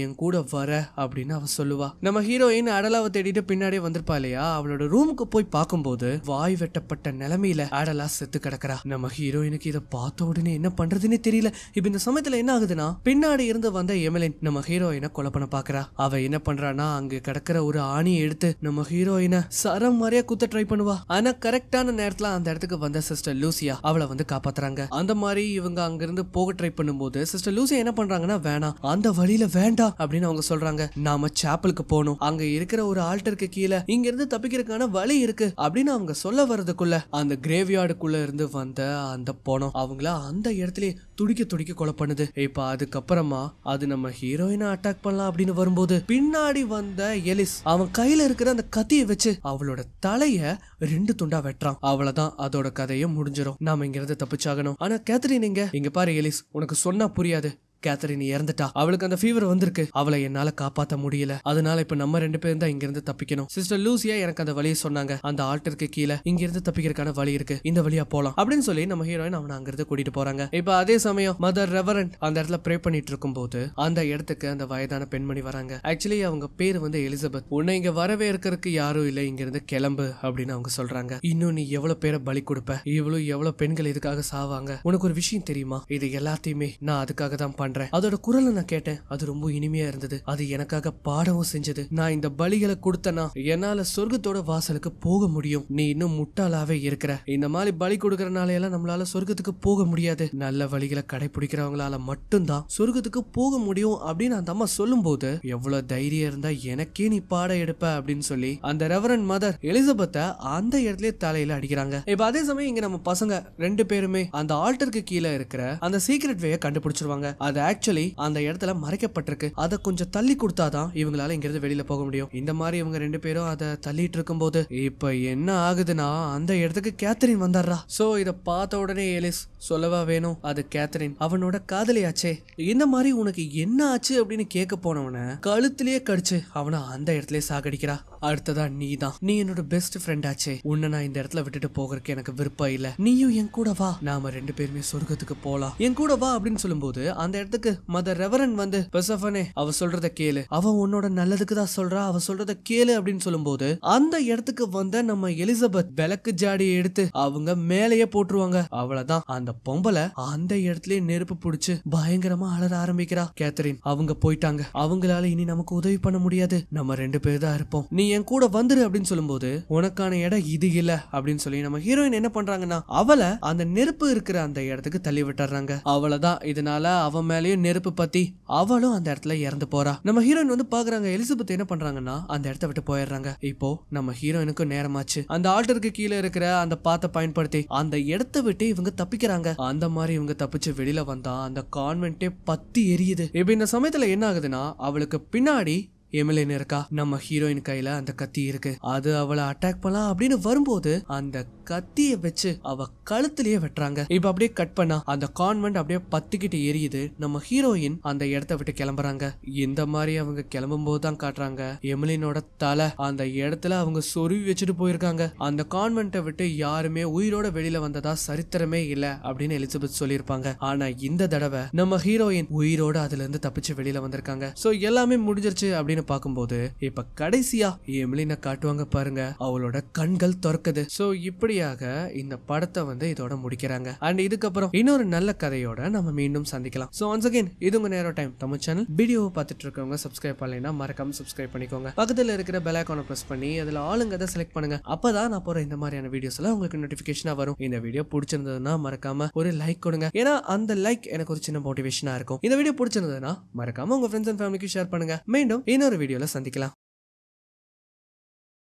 என் கூட வர அப்படின்னு அவ சொல்லுவா. நம்ம ஹீரோயின் அடலாவை தேடிட்டு பின்னாடியே வந்திருப்பா இல்லையா, அவளோட ரூமுக்கு போய் பார்க்கும்போது வாய் வெட்டப்பட்ட நிலைமையில அடலா செத்து கிடக்குறா. நம்ம ஹீரோயினுக்கு இதை பார்த்த உடனே என்ன பண்றதுன்னு தெரியல. இப்ப இந்த சமயத்துல என்ன ஆகுதுன்னா பின்னாடி இருந்து வந்த எமிலின் நம்ம ஹீரோயினை கொலை பண்ண பாக்குறா. அவ என்ன பண்றானா அங்க கிடக்கிற ஒரு ஆணியை எடுத்து நம்ம ஹீரோயினை சரம் மாதிரியா குத்த ட்ரை பண்ணுவா. ஆனா கரெக்டான நேரத்துல அந்த இடத்துக்கு வந்த சிஸ்டர் லூசியா அவளை வந்து காப்பாத்துறாங்க. அந்த மாதிரி இவங்க அங்கிருந்து போக ட்ரை பண்ணும்போது சிஸ்டர் லூசியா என்ன பண்றாங்கன்னா வேணாம் அந்த வழியில வேண்டாம் அப்படின்னு அவங்க சொல்றாங்க. நாம சாப்பலுக்கு போகணும், அங்க இருக்கிற ஒரு ஆல்டருக்கு கீழே இங்க இருந்து தப்பிக்கிறதுக்கான வழி இருக்கு அப்படின்னு அவங்க சொல்ல வர்றதுக்குள்ள அந்த கிரேவ்யார்டுக்குள்ள இருந்து வந்த அந்த பொணம் அவங்கள அந்த இடத்துல துடிக்க துடிக்க கொலை பண்ணுது. இப்ப அதுக்கப்புறமா அது நம்ம ஹீரோயினை அட்டாக் பண்ணலாம் அப்படின்னு வரும்போது பின்னாடி வந்த எலிஸ் அவன் கையில இருக்கிற அந்த கத்தியை வச்சு அவளோட தலைய 2 துண்டா வெட்டுறான். அவ்வளவுதான், அதோட கதையும் முடிஞ்சிடும். நாம இங்க இருந்து தப்பிச்சாகணும். ஆனா கேத்தரின் இங்க பாரு எலிஸ், உனக்கு சொன்னா புரியாது. கேத்தரின் இறந்துட்டா, அவளுக்கு அந்த ஃபீவர் வந்திருக்கு, அவளை என்னால காப்பாத்த முடியல, அதனால இப்ப நம்ம 2 பேரும் தான் இங்க இருந்து தப்பிக்கணும். சிஸ்டர் லூசியா எனக்கு அந்த வழியை சொன்னாங்க, அந்த ஆல்டருக்கு கீழே இங்க இருந்து தப்பிக்கிறதுக்கான வழி இருக்கு, இந்த வழியா போலாம் அப்படின்னு சொல்லி நம்ம ஹீரோயின் அவனை அங்கிருந்து கூட்டிட்டு போறாங்க. இப்ப அதே சமயம் மதர் ரெவரண்ட் அந்த இடத்துல ப்ரே பண்ணிட்டு இருக்கும் போது அந்த இடத்துக்கு அந்த வயதான பெண்மணி வராங்க. ஆக்சுவலி அவங்க பேரு வந்து எலிசபெத். உன்னை இங்க வரவே இருக்கிறதுக்கு யாரும் இல்ல, இங்க இருந்து கிளம்பு அப்படின்னு அவங்க சொல்றாங்க. இன்னும் நீ எவ்வளவு பேரை பலி கொடுப்ப, எவ்வளவு பெண்கள் இதுக்காக சாவாங்க, உனக்கு ஒரு விஷயம் தெரியுமா, இது எல்லாத்தையுமே நான் அதுக்காக தான் பண்றேன். அதோட குரலை நான் கேட்டேன், அது ரொம்ப இனிமையா இருந்தது, அது எனக்காக பாடவும் செஞ்சது. நான் இந்த பலிகளை கொடுத்தனா என்னால சொர்க்கத்தோட வாசலுக்கு போக முடியும். நீ இன்னும் முட்டாளாவே இருக்கிற, இந்த மாதிரி பலி கொடுக்கறனால எல்லாம் நம்மளால சொர்க்கத்துக்கு போக முடியாது, நல்ல வழிகளை கடைபிடிக்கிறவங்களால மட்டும்தான் சொர்க்கத்துக்கு போக முடியும் அப்படின்னு அந்த அம்மா சொல்லும் போது எவ்வளவு தைரியம் இருந்தா எனக்கே நீ பாட எடுப்ப அப்படின்னு சொல்லி அந்த ரெவரண்ட் மதர் எலிசபெத்தை அந்த இடத்துல தலையில அடிக்கிறாங்க. இப்ப அதே சமயம் இங்க நம்ம பசங்க 2 பேருமே அந்த ஆல்டருக்கு கீழே இருக்கிற அந்த சீக்ரெட் வேயை கண்டுபிடிச்சிருவாங்க. அது ஆக்சுவலி அந்த இடத்துல மறைக்கப்பட்டிருக்கு, அதை கொஞ்சம் தள்ளி கொடுத்தாதான் இவங்களால இங்க இருந்து வெளியில போக முடியும். இந்த மாதிரி இவங்க 2 பேரும் அதை தள்ளிட்டு இருக்கும் போது இப்ப என்ன ஆகுதுன்னா அந்த இடத்துக்கு கேத்தரின் வந்தாரா. சோ இத பார்த்த உடனே எலிஸ் சொல்லவா வேணும், அது கேத்தரின் அவனோட காதலியாச்சே, இந்த மாதிரி உனக்கு என்ன ஆச்சு அப்படின்னு கேட்க போனவன கழுத்திலேயே கடிச்சு அவனை அந்த இடத்துல சாகடிக்கிறா. அடுத்ததா நீ என்னோட பெஸ்ட் ஃப்ரெண்ட் ஆச்சே, உன்னை நான் இந்த இடத்துல விட்டுட்டு போகிறதுக்கு எனக்கு விருப்பம் இல்ல, நீயும் என் கூட வா, நாம 2 பேருமே சொர்க்கத்துக்கு போலாம், என் கூட வா அப்படின்னு சொல்லும்போது அந்த இடத்துக்கு மதர் ரெவரண்ட் வந்து பெர்செஃபனே அவ சொல்றத கேளு, அவ உன்னோட நல்லதுக்கு தான் சொல்றா, அவ சொல்றத கேளு அப்படின்னு சொல்லும்போது அந்த இடத்துக்கு வந்த நம்ம எலிசபெத் விளக்கு ஜாடியை எடுத்து அவங்க மேலேயே போட்டுருவாங்க. அவ்வளவுதான், அந்த பொம்பளை அந்த இடத்துல நெருப்பு பிடிச்சு பயங்கரமா அலற ஆரம்பிக்கிறா. கேத்தரின் அவங்க போயிட்டாங்க, அவங்களால இனி நமக்கு உதவி பண்ண முடியாது, நம்ம 2 பேர் தான் இருப்போம், நீ என் கூட வந்துரு அப்படின்னு சொல்லும்போது உனக்கான இடம் இது இல்ல அப்படின்னு சொல்லி நம்ம ஹீரோயின் என்ன பண்றாங்கன்னா அவளை அந்த நெருப்பு இருக்கிற அந்த இடத்துக்கு தள்ளி விட்டுறாங்க. அவ்வளவுதான், இதனால அவன் மேலேயும் நெருப்பு பத்தி அவளும் அந்த இடத்துல இறந்து போறா. நம்ம ஹீரோயின் வந்து பாக்குறாங்க, எலிசபெத் என்ன பண்றாங்கன்னா அந்த இடத்த விட்டு போயிடுறாங்க. இப்போ நம்ம ஹீரோயினுக்கு நேரமாச்சு, அந்த ஆல்டருக்கு கீழே இருக்கிற அந்த பாத்தை பயன்படுத்தி அந்த இடத்தை விட்டு இவங்க தப்பிக்கிறாங்க. அந்த மாதிரி இவங்க தப்பிச்சு வெளியில வந்தா அந்த கான்வென்ட்டே பத்தி எரியுது. இப்ப இந்த சமயத்துல என்ன ஆகுதுன்னா அவளுக்கு பின்னாடி எமிலின் இருக்கா, நம்ம ஹீரோயின் கையில அந்த கத்தி இருக்கு, அது அவளை அட்டாக் பண்ணலாம் அப்படின்னு வரும்போது அந்த கத்திய வச்சு அவ கழுத்திலேயே வெட்டுறாங்க. இப்ப அப்படியே கட் பண்ணா அந்த கான்வென்ட் அப்படியே பத்திக்கிட்டு எரியுது. நம்ம ஹீரோயின் அந்த இடத்த விட்டு கிளம்புறாங்க. இந்த மாதிரி அவங்க கிளம்பும் போதுதான் காட்டுறாங்க எமிலினோட தலை அந்த இடத்துல அவங்க சொருவி வச்சுட்டு போயிருக்காங்க. அந்த கான்வென்ட்டை விட்டு யாருமே உயிரோட வெளியில வந்ததா சரித்திரமே இல்ல அப்படின்னு எலிசபெத் சொல்லியிருப்பாங்க. ஆனா இந்த தடவை நம்ம ஹீரோயின் உயிரோட அதுல இருந்து தப்பிச்சு வெளியில வந்திருக்காங்க. சோ எல்லாமே முடிஞ்சிருச்சு அப்படின்னு பார்க்கும்போது இப்ப கடைசியா எமிலினை காட்டுவாங்க பாருங்க. அவளோட கண்கள் திறக்குது. சோ இப்படியாக இந்த படத்தை வந்து இதோட முடிக்கிறாங்க. அண்ட் இதுக்கப்புறம் இன்னொரு நல்ல கதையோட நம்ம மீண்டும் சந்திக்கலாம். சோ ஒன்ஸ் அகைன் இது உங்க நேரோ டைம் தமிழ் சேனல். வீடியோவை பார்த்துட்டு இருக்கவங்க சப்ஸ்கிரைப் பண்ணலைன்னா மறக்காம சப்ஸ்கிரைப் பண்ணிக்கோங்க. பக்கத்துல இருக்கிற பெல் ஐகானை பிரஸ் பண்ணி அதுல ஆளுங்கதை செலக்ட் பண்ணுங்க. அப்பதான் நான் போற இந்த மாதிரியான வீடியோஸ் எல்லாம் உங்களுக்கு நோட்டிபிகேஷனா வரும். இந்த வீடியோ பிடிச்சிருந்ததுன்னா மறக்காம ஒரு லைக் கொடுங்க. ஏன்னா அந்த லைக் எனக்கு ஒரு சின்ன மோட்டிவேஷனா இருக்கும். இந்த வீடியோ பிடிச்சிருந்ததுன்னா மறக்காம உங்க ஃப்ரெண்ட்ஸ் அண்ட் ஃபேமிலிக்கு ஷேர் பண்ணுங்க. மீண்டும் இன்னொரு வீடியோல சந்திக்கலாம்.